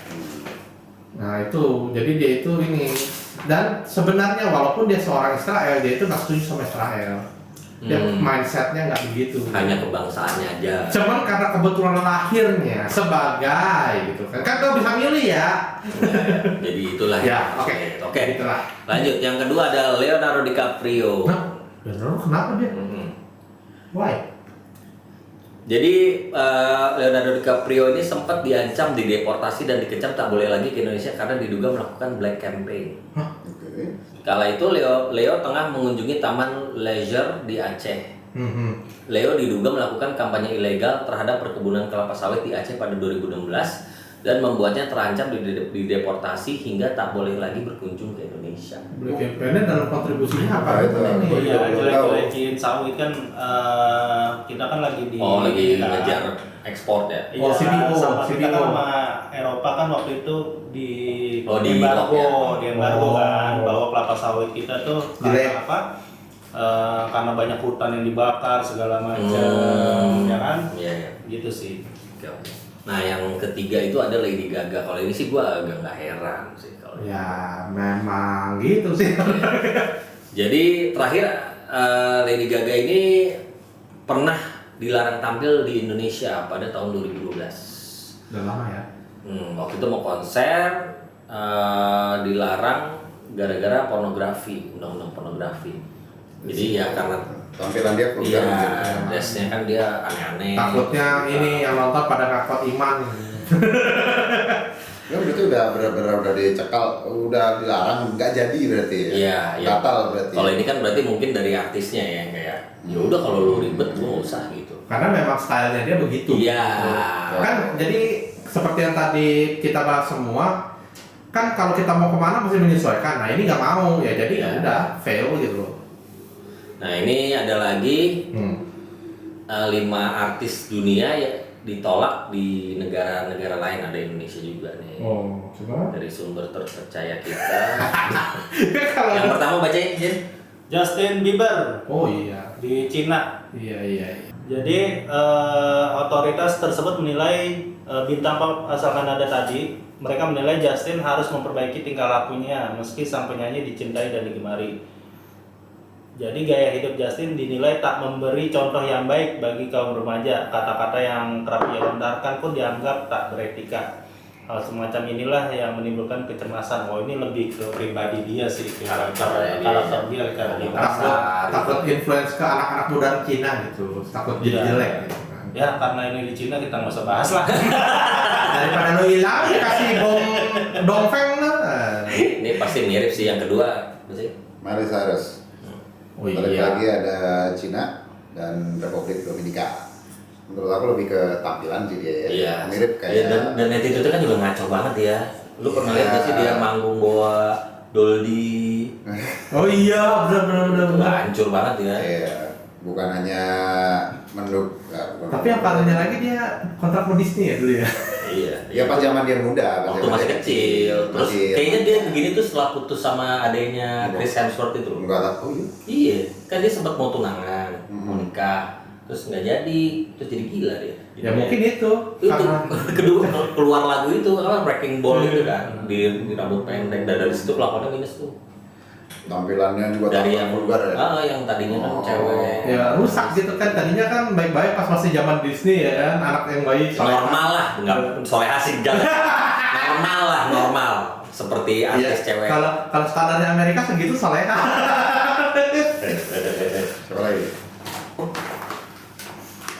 Nah itu, jadi dia itu ini. Dan sebenarnya walaupun dia seorang Israel, dia itu nggak setuju sama Israel. Dia mindsetnya nggak begitu. Hanya kebangsaannya aja. Cuman karena kebetulan lahirnya sebagai gitu kan kau bisa milih ya. Jadi itulah ya. Oke. Itulah. Lanjut, yang kedua ada Leonardo DiCaprio. Nah, Leonardo kenapa dia? Why? Jadi Leonardo DiCaprio ini sempat diancam, dideportasi dan dikecam tak boleh lagi ke Indonesia karena diduga melakukan black campaign. Kala itu Leo tengah mengunjungi taman leisure di Aceh. Leo diduga melakukan kampanye ilegal terhadap perkebunan kelapa sawit di Aceh pada 2016 dan membuatnya terancam dideportasi hingga tak boleh lagi berkunjung ke Indonesia. Black campaign dalam kontribusinya apa itu ini? Iya, jelek-jelekin sawit kan kita kan lagi ngejar ekspor ya. Iya, sama kita kan sama Eropa kan waktu itu di embargo kan bahwa kelapa sawit kita tuh karena apa? Karena banyak hutan yang dibakar segala macam, ya kan? Iya. Gitu sih. Oke. Nah yang ketiga itu ada Lady Gaga. Kalau ini sih gua agak nggak heran sih kalau. Ya memang gitu sih. Jadi terakhir Lady Gaga ini pernah dilarang tampil di Indonesia pada tahun 2012. Udah lama ya. Waktu itu mau konser dilarang gara-gara pornografi, undang-undang pornografi. Jadi ya karena tampilan dia vulgar. Iya, dressnya kan dia aneh-aneh. Takutnya ini yang nonton pada ngakot iman. Ya berarti udah dicekal, udah dilarang, nggak jadi berarti ya? Iya. Batal berarti. Kalau ini kan berarti mungkin dari artisnya ya kayak ya udah kalau lu ribet lu nggak usah gitu. Karena memang stylenya dia begitu. Iya. Kan jadi seperti yang tadi kita bahas semua, kan kalau kita mau kemana mesti menyesuaikan. Nah ini nggak mau ya, jadi ya udah fail gitu loh. Nah ini ada lagi 5 artis dunia ya ditolak di negara-negara lain, ada Indonesia juga nih. Oh, coba. Dari sumber terpercaya kita. Yang pertama bacain, Jen. Justin Bieber. Oh iya. Di Cina. Iya. Jadi otoritas tersebut menilai bintang pop asal Kanada tadi, mereka menilai Justin harus memperbaiki tingkah lakunya meski sang penyanyi dicintai dan digemari. Jadi gaya hidup Justin dinilai tak memberi contoh yang baik bagi kaum remaja. Kata-kata yang kerap ia lontarkan pun dianggap tak beretika. Hal semacam inilah yang menimbulkan kecemasan. Oh, ini lebih ke pribadi dia sih, karakter dia karena dia takut influence ke anak-anak muda Cina gitu, takut jadi jelek gitu kan. Ya karena ini di Cina kita nggak usah bahas lah. Daripada lo hilang dikasih bom dongfeng lah. Ini pasti mirip sih yang kedua, sih. Miley Cyrus. Oh Balik iya. lagi ada Cina dan Republik Dominika. Menurut aku lebih ke tampilan sih dia ya. Iya. Mirip Iya, kayak dan attitude itu kan juga ngaco banget ya. Lu pernah lihat nggak sih dia manggung bawa Dolby? Oh iya, benar. Hancur banget ya. Iya, bukan hanya Tapi yang parahnya lagi dia kontrak sama Disney ya dulu ya. Iya. ya pas zaman dia muda, pas Waktu zaman masih dia kecil. Terus Masih- kayaknya dia begini tuh setelah putus sama adanya Chris Hemsworth itu. enggak tahu. Oh, iya. Iya, kan dia sempat mau tunangan, mau Hmm. nikah, terus nggak jadi, terus jadi gila dia. Ya mungkin itu Itu karena kedua keluar lagu itu apa Wrecking Ball itu kan di rambut pendek dan dari situ kelakuannya minus tuh. Tampilannya juga Dari tampilan yang vulgar ya. yang tadinya kan Oh. cewek. ya rusak gitu kan, tadinya kan baik-baik pas masih zaman Disney ya kan, anak yang baik Normal lah, nggak soleh asik jangan. normal seperti Iya, artis cewek. kalau standarnya Amerika segitu soleha. Siapa lagi?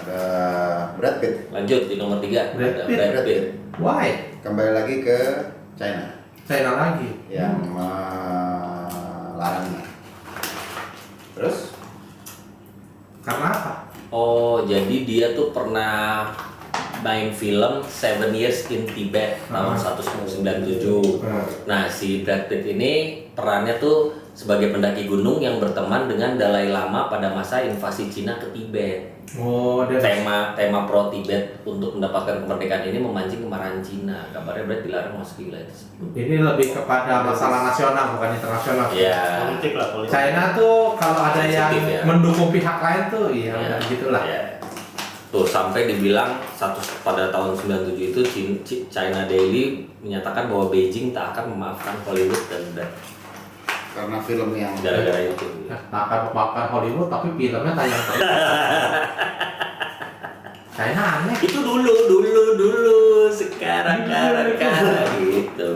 Ada Brad Pitt. Lanjut di nomor 3 Brad ada Pitt. Brad Pitt. Why? Kembali lagi ke China China lagi. yang melarangnya. Terus Karena apa? Oh, jadi dia tuh pernah main film Seven Years in Tibet tahun 1997. Nah, si Brad Pitt ini perannya tuh sebagai pendaki gunung yang berteman dengan Dalai Lama pada masa invasi Cina ke Tibet. Oh, dia Tema pro Tibet untuk mendapatkan kemerdekaan ini memancing kemarahan Cina. Kabarnya Brad dilarang masuk wilayah tersebut. ini lebih kepada masalah nasional bukan internasional. Ya. Politik lah, politik. China tuh kalau ada yang Sensitif ya. mendukung pihak lain tuh iya Ya, gitulah. ya. Tuh sampai dibilang pada tahun 97 itu China Daily menyatakan bahwa Beijing tak akan memaafkan Hollywood dan karena film yang gara-gara itu. Nah, tak akan memaafkan Hollywood tapi filmnya tayang terus. China aneh. Itu dulu sekarang gitu.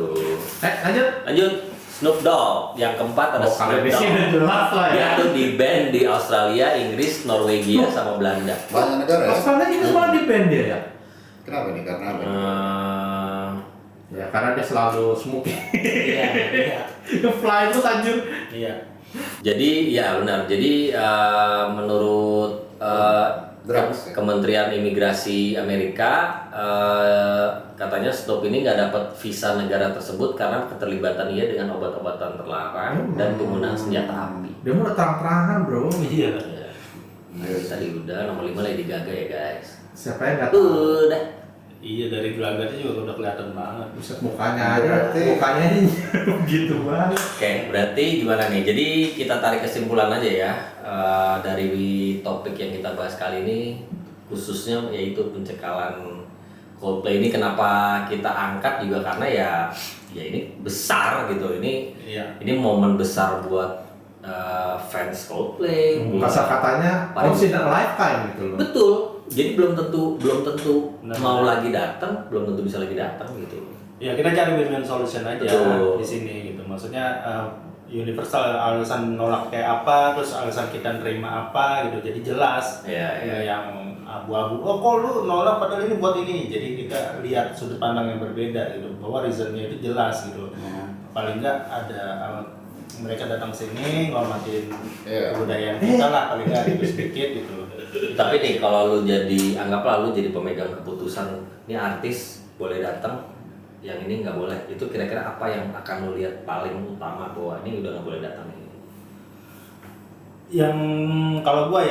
Lanjut Snoop Dogg yang keempat ada Kalau Snoop di sini Dogg. jelas lah Dia ya. tuh di band di Australia, Inggris, Norwegia sama Belanda. banyak negara ya. Australia itu malah di band dia ya. Kenapa nih? Karena apa? Ya karena dia selalu smoking. Iya. Nge-fly terus anjir. Iya. Jadi ya benar. Jadi menurut Drugs, ya? Kementerian Imigrasi Amerika katanya Snoop ini nggak dapat visa negara tersebut karena keterlibatan ia dengan obat-obatan terlarang dan penggunaan senjata api. Dia mau terang-terangan bro. Iya. Ya. Nah, tadi udah nomor 5 Lady Gaga ya guys. Siapa yang nggak tahu? Udah. Iya, dari gelagatnya juga udah kelihatan banget. Buset mukanya aja, Berarti- mukanya gitu banget. Oke, berarti gimana nih? Jadi kita tarik kesimpulan aja ya dari topik yang kita bahas kali ini, khususnya yaitu pencekalan Coldplay ini. Kenapa kita angkat juga karena ya ini besar gitu. Ini momen besar buat fans Coldplay. Kasar katanya Paling- once in a lifetime gitu loh. Betul. Jadi belum tentu Benar. mau lagi datang, belum tentu bisa lagi datang gitu. Ya kita cari win-win solution aja Betul. di sini gitu. Maksudnya universal alasan nolak kayak apa, terus alasan kita nerima apa gitu. Jadi jelas. Iya, iya. Nggak yang abu-abu. Oh kok lu nolak padahal ini buat ini. Jadi kita lihat sudut pandang yang berbeda gitu. Bahwa reasonnya itu jelas gitu. Paling nggak ada mereka datang sini ngormatin Iya. kebudayaan kita lah paling nggak gitu sedikit gitu. Tapi nih kalau lu anggaplah lu jadi pemegang keputusan, ini artis boleh datang, yang ini nggak boleh. Itu kira-kira apa yang akan lu lihat paling utama bahwa ini udah nggak boleh datang ini? Yang kalau gua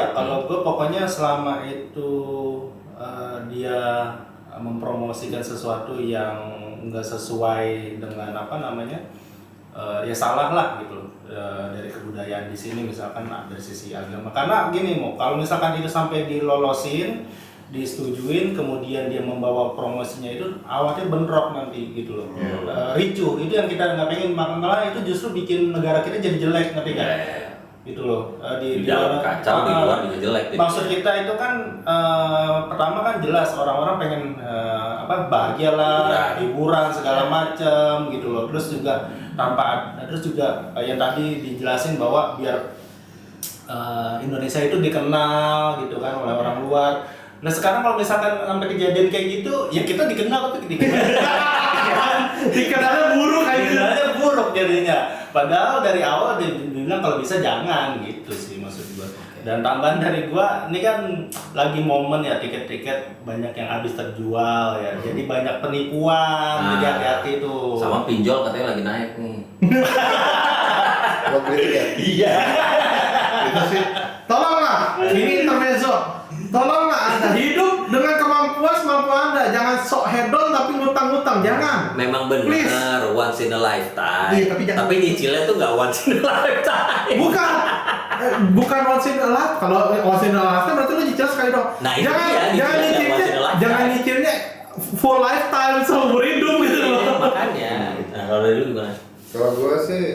pokoknya selama itu dia mempromosikan sesuatu yang nggak sesuai dengan apa namanya ya salah lah gitu dari kebudayaan di sini misalkan dari sisi agama. Karena gini kalau misalkan itu sampai dilolosin, disetujuin, kemudian dia membawa promosinya itu awalnya bentrok nanti gitu loh. Ricuh itu yang kita nggak pengen, malah itu justru bikin negara kita jadi jelek, ngerti nggak? gitu loh. Di dalam kacau, di luar juga jelek. Maksud kita itu kan pertama kan jelas orang-orang pengen bahagia lah, hiburan segala macam gitu loh. Terus juga terus juga yang tadi dijelasin bahwa biar Indonesia itu dikenal gitu kan oleh orang luar. Nah sekarang kalau misalkan sampai kejadian kayak gitu, ya kita dikenal tapi dikenalnya buruk kayak gitu. Dikenalnya buruk jadinya. Padahal dari awal dia bilang kalau bisa jangan gitu sih maksud gua. Dan tambahan dari gua, ini kan lagi momen ya, tiket-tiket banyak yang habis terjual ya. Jadi banyak penipuan, jadi hati-hati tuh. Sama pinjol katanya lagi naik nih. Buat beli tiket. Iya. Itu sih. Tolonglah, ini intermezzo. Tolonglah Anda hidup dengan kemampuan Anda. Jangan sok hedon tapi ngutang-ngutang, jangan. Memang benar once in a lifetime. Iya, tapi nyicilnya tuh nggak once in a lifetime. Bukan once in a lifetime. Kalau once in a lifetime berarti lu nyicil sekali dong. Nah, itu jangan nyicilnya full lifetime seumur hidup gitu loh. Makanya. Nah, kalau dari lu gimana? Kalau gue sih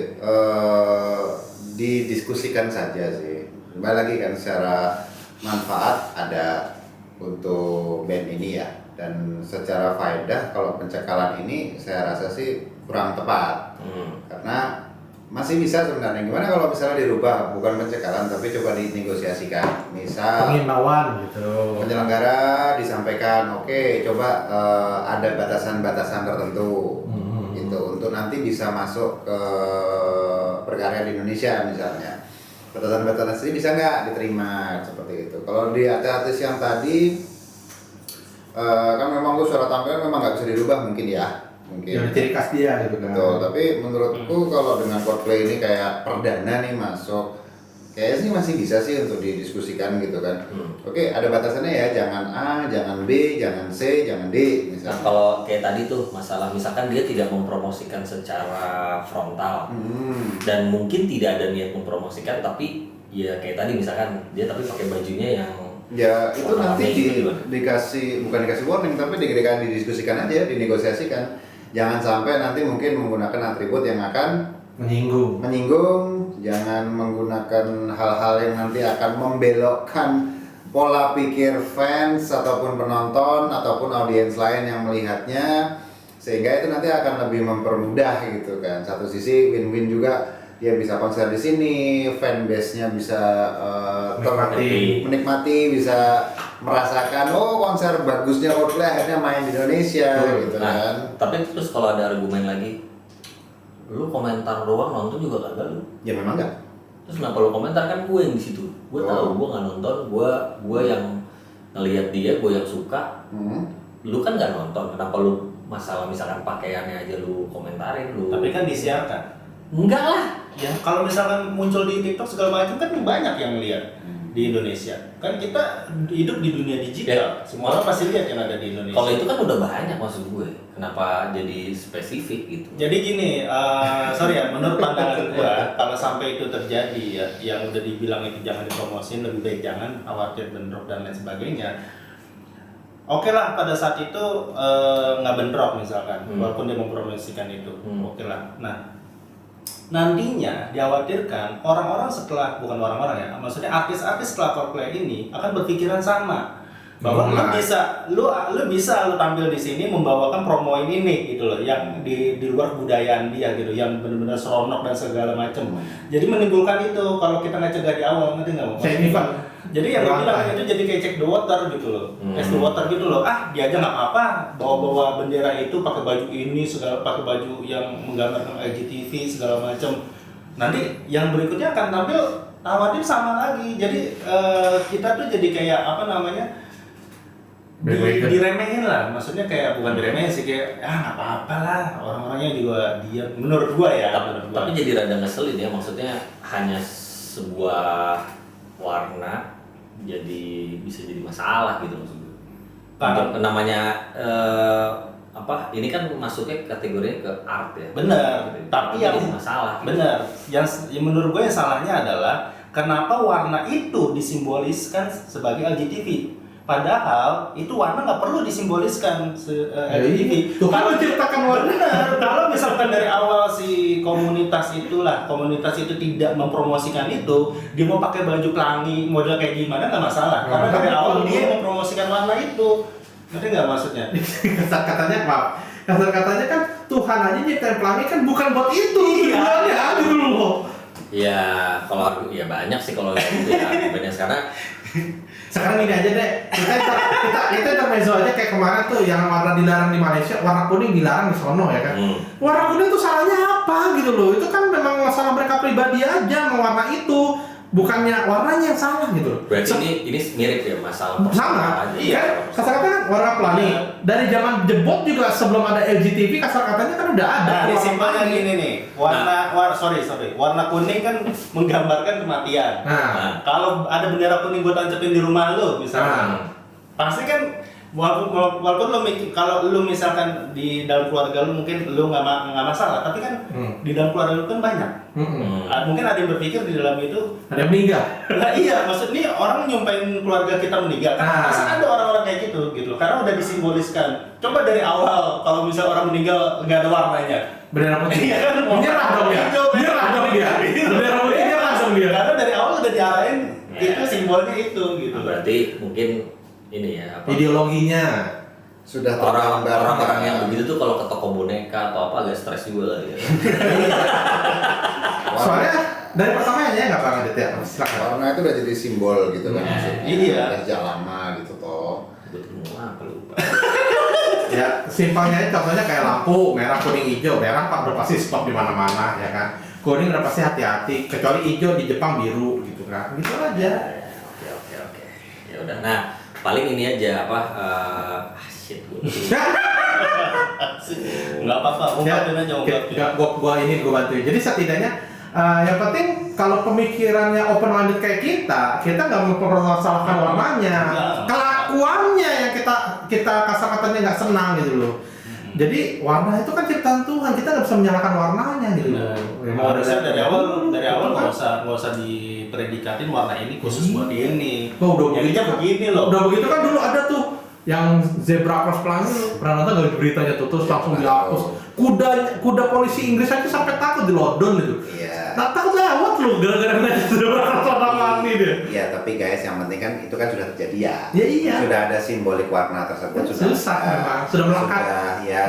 didiskusikan saja sih. Kembali lagi kan secara manfaat ada untuk band ini ya, dan secara faedah kalau pencekalan ini saya rasa sih kurang tepat. Karena masih bisa sebenarnya, gimana kalau misalnya dirubah bukan pencekalan tapi coba dinegosiasikan, misal penghimbauan gitu, penyelenggara disampaikan oke, coba ada batasan-batasan tertentu gitu untuk nanti bisa masuk ke berkarya di Indonesia misalnya. Batasan-batasan ini bisa nggak diterima seperti itu. Kalau di artis yang tadi kan memang tuh suara tampilan memang nggak bisa dirubah mungkin ya, mungkin ciri khas dia gitu kan. Betul, tapi menurutku kalau dengan Coldplay ini kayak perdana nih masuk, kayaknya sih masih bisa sih untuk didiskusikan gitu kan. Oke, ada batasannya ya, jangan A, jangan B, jangan C, jangan D misalnya. Nah, kalau kayak tadi tuh masalah misalkan dia tidak mempromosikan secara frontal dan mungkin tidak ada niat mempromosikan, tapi ya kayak tadi misalkan dia tapi pakai bajunya yang ya itu nanti bukan dikasih warning tapi didiskusikan aja, dinegosiasikan. Jangan sampai nanti mungkin menggunakan atribut yang akan menyinggung, jangan menggunakan hal-hal yang nanti akan membelokkan pola pikir fans ataupun penonton ataupun audiens lain yang melihatnya, sehingga itu nanti akan lebih mempermudah gitu kan. Satu sisi win-win juga, dia bisa konser di sini, fanbase-nya bisa menikmati, bisa merasakan konser bagusnya Coldplay akhirnya main di Indonesia gitu kan. Tapi terus kalau ada argumen lagi, lu komentar doang, nonton juga kagak lu? Ya memang enggak. Terus kenapa lu komentar? Kan gue yang di situ. Gue tahu, gue nggak nonton, gue yang ngelihat dia, gue yang suka. Lu kan nggak nonton, kenapa lu masalah misalkan pakaiannya aja lu komentarin lu? Tapi kan disiarkan. Enggak lah. Ya kalau misalkan muncul di TikTok segala macam kan banyak yang lihat di Indonesia. Kan kita hidup di dunia digital, semua orang pasti lihat yang ada di Indonesia. Kalau itu kan udah banyak maksud gue. Kenapa jadi spesifik gitu? Jadi gini, sorry ya, menurut pandangan gue, kalau sampai itu terjadi ya, yang udah dibilang itu jangan dipromosin, lebih baik jangan, khawatir bentrok dan lain sebagainya. Oke lah, pada saat itu nggak bentrok misalkan, walaupun dia mempromosikan itu, oke lah. Nah, nantinya dikhawatirkan orang-orang bukan orang-orang ya, maksudnya artis-artis setelah Coldplay ini akan berpikiran sama. Bahwa lu bisa tampil di sini membawakan promo ini gitu loh, yang di luar budayaan dia gitu, yang benar-benar seronok dan segala macam. Jadi menimbulkan itu kalau kita nggak cegah di awal, ngerti nggak? Jadi yang gue bilang itu jadi kayak check the water gitu loh, test the water gitu loh. Dia aja nggak apa-apa bawa bendera itu, pakai baju ini segala, pakai baju yang menggambarkan IGTV segala macam. Nanti yang berikutnya akan tampil tawarin sama lagi. Jadi kita tuh jadi kayak apa namanya? Diremehin lah, maksudnya kayak bukan diremehin sih, kayak nggak apa-apa lah, orang-orangnya juga diam, menurut gua ya. Tapi jadi rada ngeselin ya, maksudnya hanya sebuah warna jadi bisa jadi masalah gitu maksudnya. Namanya ini kan masuknya kategorinya ke art ya. Bener. Tapi yang masalah. Bener. Yang menurut gue yang salahnya adalah kenapa warna itu disimboliskan sebagai LGTV. Padahal itu warna nggak perlu disimboliskan LGBT. Tuhan menciptakan warna. Benar. Kalau misalkan dari awal si komunitas itu tidak mempromosikan itu, dia mau pakai baju pelangi model kayak gimana nggak masalah. Karena dari awal dia mempromosikan warna itu. Ngerti nggak maksudnya? Kasar-katanya kan Tuhan aja nyiptain pelangi kan bukan buat itu. Iya. Gitu loh. Ya kalau ya banyak sih kalau gitu ya banyak Sekarang ini aja deh, kita intermezzo aja kayak kemarin tuh yang warna dilarang di Malaysia, warna kuning dilarang di sono ya kan. Warna kuning tuh salahnya apa gitu loh? Itu kan memang masalah mereka pribadi aja mewarna itu, bukannya warnanya yang salah gitu loh. Berarti ini mirip ya masalah sama. Iya. Kan kasar-katanya kan warna pelangi. Dari zaman jebot juga sebelum ada LGTV kasar-katanya kan udah ada. Nah, simpelnya gini nih. Warna kuning kan menggambarkan kematian. Nah. Kalau ada bendera kuning gue tancapin di rumah lu misalnya. Pasti kan walaupun kalau lu misalkan di dalam keluarga lu mungkin lu nggak masalah, tapi kan di dalam keluarga lu kan banyak. Mungkin ada yang berpikir di dalam itu ada yang meninggal. Nah iya, maksudnya orang nyumpain keluarga kita meninggal. Masa ada orang-orang kayak gitu. Karena udah disimboliskan. Coba dari awal kalau misal orang meninggal nggak ada warnanya. Bendera putih. Iya kan? Menyerah dong dia. Bendera putih nyerah dong dia. Karena dari awal udah diarahin itu simbolnya itu gitu. Berarti mungkin ini ya ideologinya sudah orang-orang yang begitu tuh kalau ke toko boneka atau apa agak stres juga lah ya. Soalnya dari pertamanya nggak pernah Adit ya. Warna itu udah jadi simbol gitu kan maksudnya. Iya. Udah sejak lama gitu toh. Betul apa lupa. Ya simpelnya contohnya kayak lampu merah kuning hijau, merah Pak udah pasti stop di mana-mana ya kan. Kuning udah pasti hati-hati, kecuali hijau di Jepang biru gitu kan. Gitu aja. Oke. Ya udah. Nah, paling ini aja shit gue. Nggak apa-apa, ungkapin aja ungkapin. Gua bantuin. Jadi setidaknya yang penting kalau pemikirannya open minded kayak kita nggak mempermasalahkan warnanya, kelakuannya yang kita kasar-katanya nggak senang gitu loh. Jadi warna itu kan ciptaan Tuhan, kita nggak bisa menyalahkan warnanya gitu. Harusnya dari awal nggak usah dipredikatin warna ini khusus buat ini. Udah begini loh. Udah begitu kan dulu ada tuh yang zebra cross pelangi, pernah nonton nggak beritanya tuh terus langsung dihapus. Kuda polisi Inggris aja sampai takut di London gitu. Iya. Nah, takut lewat lu gara-gara ngeliat zebra cross warna pelangi deh. Iya, tapi guys yang penting kan itu kan sudah terjadi ya. Iya. Sudah ada simbolik warna tersebut sudah melekat.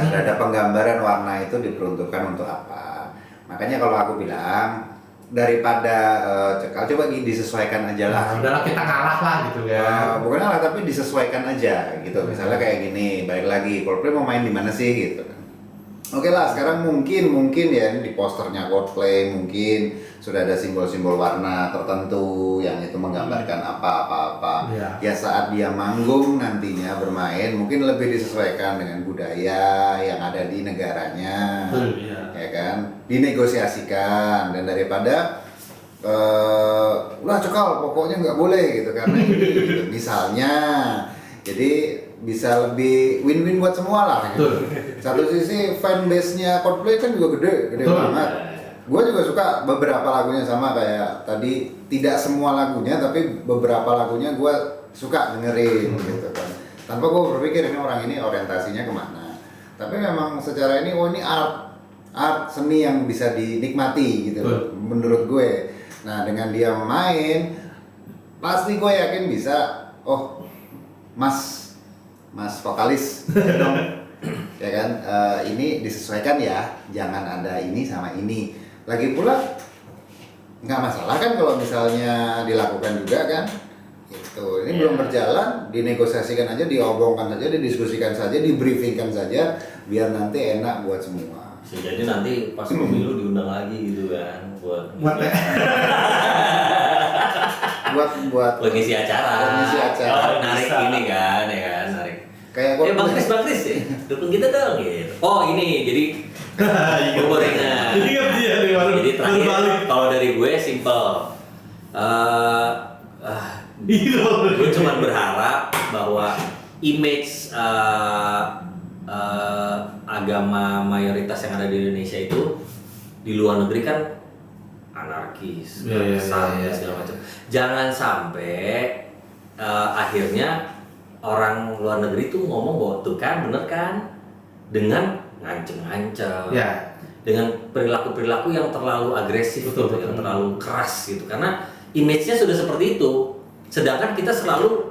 Sudah ada penggambaran warna itu diperuntukkan untuk apa. Makanya kalau aku bilang daripada cekal coba disesuaikan aja lah. Udahlah kita ngalah lah gitu kan. Bukan ngalah tapi disesuaikan aja gitu. Misalnya kayak gini, balik lagi Coldplay mau main di mana sih gitu kan. Oke lah, sekarang mungkin ya ini di posternya Coldplay mungkin sudah ada simbol-simbol warna tertentu yang itu menggambarkan apa-apa. Ya saat dia manggung nantinya bermain mungkin lebih disesuaikan dengan budaya yang ada di negaranya. Ya kan? Dinegosiasikan dan daripada udah cekal pokoknya nggak boleh gitu karena ini gitu. Misalnya jadi bisa lebih win-win buat semua lah gitu. Satu sisi fanbase-nya Coldplay kan juga gede banget. Gue juga suka beberapa lagunya sama kayak tadi, tidak semua lagunya tapi beberapa lagunya gue suka dengerin gitu kan. Tanpa gue berpikir ini orang ini orientasinya kemana. Tapi memang secara ini ini art seni yang bisa dinikmati gitu menurut gue. Nah dengan dia main pasti gue yakin bisa Mas vokalis dong ya kan ini disesuaikan ya, jangan ada ini sama ini. Lagi pula nggak masalah kan kalau misalnya dilakukan juga kan itu. Ini belum berjalan, dinegosiasikan aja, diobongkan saja, didiskusikan saja, dibriefingkan saja biar nanti enak buat semua. Jadi nanti pas pemilu diundang lagi gitu kan buat ngisi acara. Narik ini kan ya kan, narik. Kayak Bang Kris ya, dukung kita dong gitu. Oh ini jadi gorengan. Jadi terakhir kalau dari gue simple. Gue cuma berharap bahwa image agama mayoritas yang ada di Indonesia itu di luar negeri kan anarkis, segala macam. Jangan sampai akhirnya orang luar negeri tuh ngomong bahwa tuh kan bener kan dengan ngancem-ngancem, dengan perilaku-perilaku yang terlalu agresif, betul. yang terlalu keras gitu, karena image-nya sudah seperti itu. Sedangkan kita selalu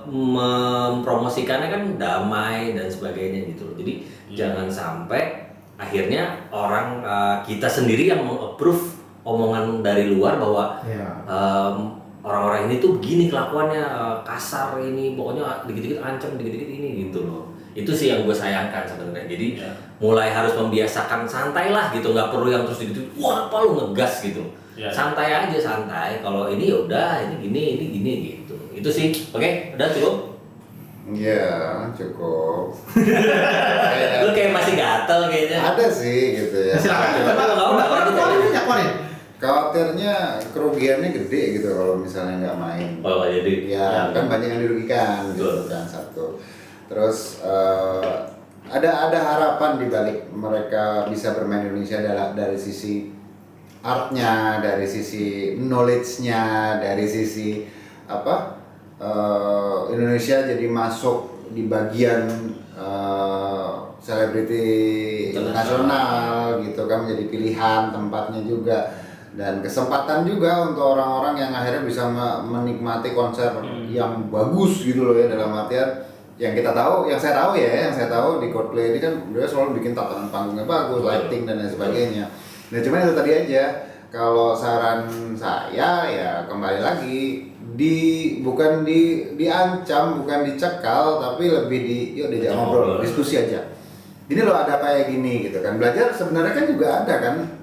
mempromosikannya kan damai dan sebagainya gitu. Jadi jangan sampai akhirnya orang kita sendiri yang meng-approve omongan dari luar bahwa orang-orang ini tuh begini kelakuannya, kasar ini, pokoknya dikit-dikit ancam, dikit-dikit ini gitu loh. Itu sih yang gue sayangkan sebenarnya. Jadi mulai harus membiasakan santai lah gitu, nggak perlu yang terus gitu, wah apa lu ngegas gitu. Santai aja, santai. Kalau ini ya udah, ini gini gitu. Itu sih. Oke, udah cukup? Iya, cukup. Lu kayak masih gatel kayaknya. Ada sih gitu ya. Silakan. Keluarin. Khawatirnya kerugiannya gede gitu kalau misalnya nggak main. Oh jadi ya kan banyak yang dirugikan gitu kan, satu. Terus ada harapan di balik mereka bisa bermain di Indonesia dari sisi artnya, dari sisi knowledge-nya, dari sisi Indonesia jadi masuk di bagian selebriti internasional gitu kan, menjadi pilihan tempatnya juga. Dan kesempatan juga untuk orang-orang yang akhirnya bisa menikmati konser yang bagus gitu loh ya, dalam artian yang saya tahu di Coldplay ini kan dia selalu bikin tatanan panggungnya bagus, lighting dan lain sebagainya. Nah cuman itu tadi aja, kalau saran saya ya kembali lagi bukan diancam, bukan dicekal, tapi lebih yuk diajak ngobrol, diskusi aja. Gini loh, ada kayak gini gitu kan. Belajar sebenarnya kan juga ada kan.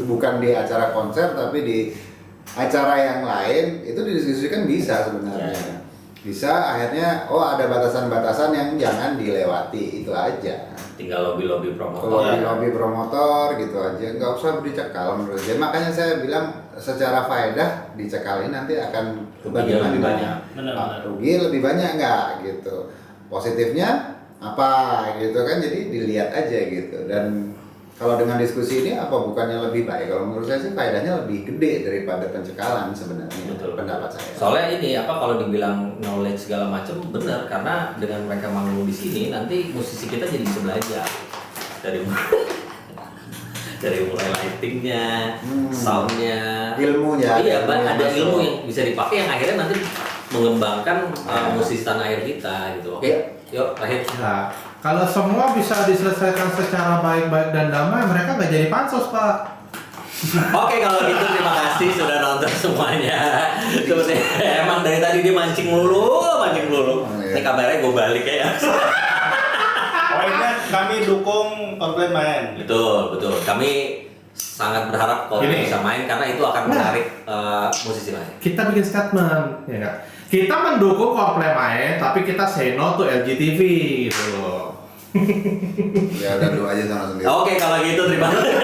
Bukan di acara konser tapi di acara yang lain itu didiskusikan bisa sebenarnya. Bisa akhirnya ada batasan-batasan yang jangan dilewati, itu aja. Tinggal lobby promotor. Lobby promotor gitu aja, nggak usah dicekal menurut saya. Makanya saya bilang secara faedah dicekalin nanti akan bagaimana? Rugi lebih banyak nggak gitu. Positifnya apa gitu kan, jadi dilihat aja gitu. Dan kalau dengan diskusi ini apa bukannya lebih baik? Kalau menurut saya sih faedahnya lebih gede daripada pencekalan sebenarnya. Betul. Pendapat saya. Soalnya ini kalau dibilang knowledge segala macam benar, karena dengan mereka manggung di sini nanti musisi kita jadi bisa belajar dari mulai lightingnya, soundnya, ilmunya. Iya, ada ilmu yang bisa dipakai yang akhirnya nanti mengembangkan musisi tanah air kita gitu. Oke. Yuk, terakhir. Nah, kalau semua bisa diselesaikan secara baik-baik dan damai, mereka nggak jadi pansos, Pak. Oke, kalau gitu terima kasih sudah nonton semuanya. Emang dari tadi dia mancing mulu. Ini kameranya gue balik ya. Pokoknya kami dukung Coldplay main. Betul. Kami sangat berharap kalau bisa main karena itu akan menarik musisi lain. Kita bikin statement, ya nggak? Kita mendukung Coldplay main, tapi kita say no to LGTV gitu loh. Ya udah dulu aja sama sendiri. Oke, kalau gitu terima kasih.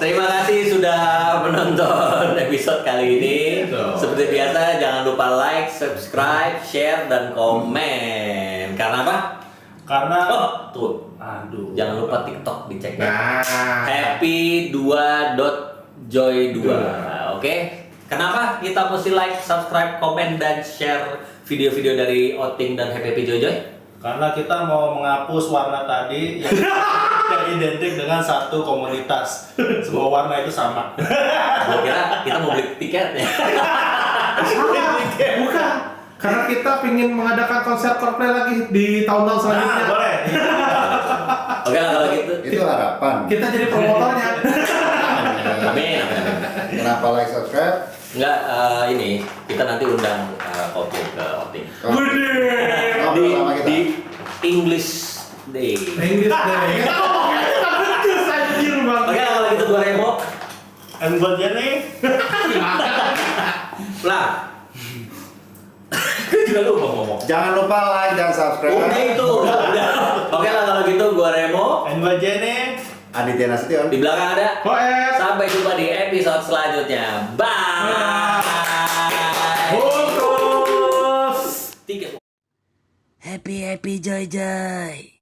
Terima kasih sudah menonton episode kali ini. Seperti biasa jangan lupa like, subscribe, share dan komen. Karena apa? Karena jangan lupa TikTok dicek. Nah, happy2.joy2. Oke? Kenapa kita mesti like, subscribe, komen dan share video-video dari Oting dan Happy Joy? Karena kita mau menghapus warna tadi yang identik dengan satu komunitas. Semua warna itu sama. Gua kira kita mau beli tiket ya. bukan. Karena kita ingin mengadakan konser Coldplay lagi di tahun-tahun selanjutnya. Boleh. Oke lah kalau gitu. Itu harapan. Kita jadi promotornya. Amin. Kenapa like, subscribe? Enggak, ini kita nanti undang Kopi ke Oting. Di English Day. English Day. Oke lah kalau gitu gua Remo. And buat Jenny. Lah. Gue juga lupa ngomong. Jangan lupa like dan subscribe. Udah itu, udah. Oke lah kalau gitu gua Remo. And buat Jenny. Aditya Nasution. Di belakang ada. Koes. Sampai jumpa di episode selanjutnya. Bye. Bungkus. Tiket. Happy joy joy.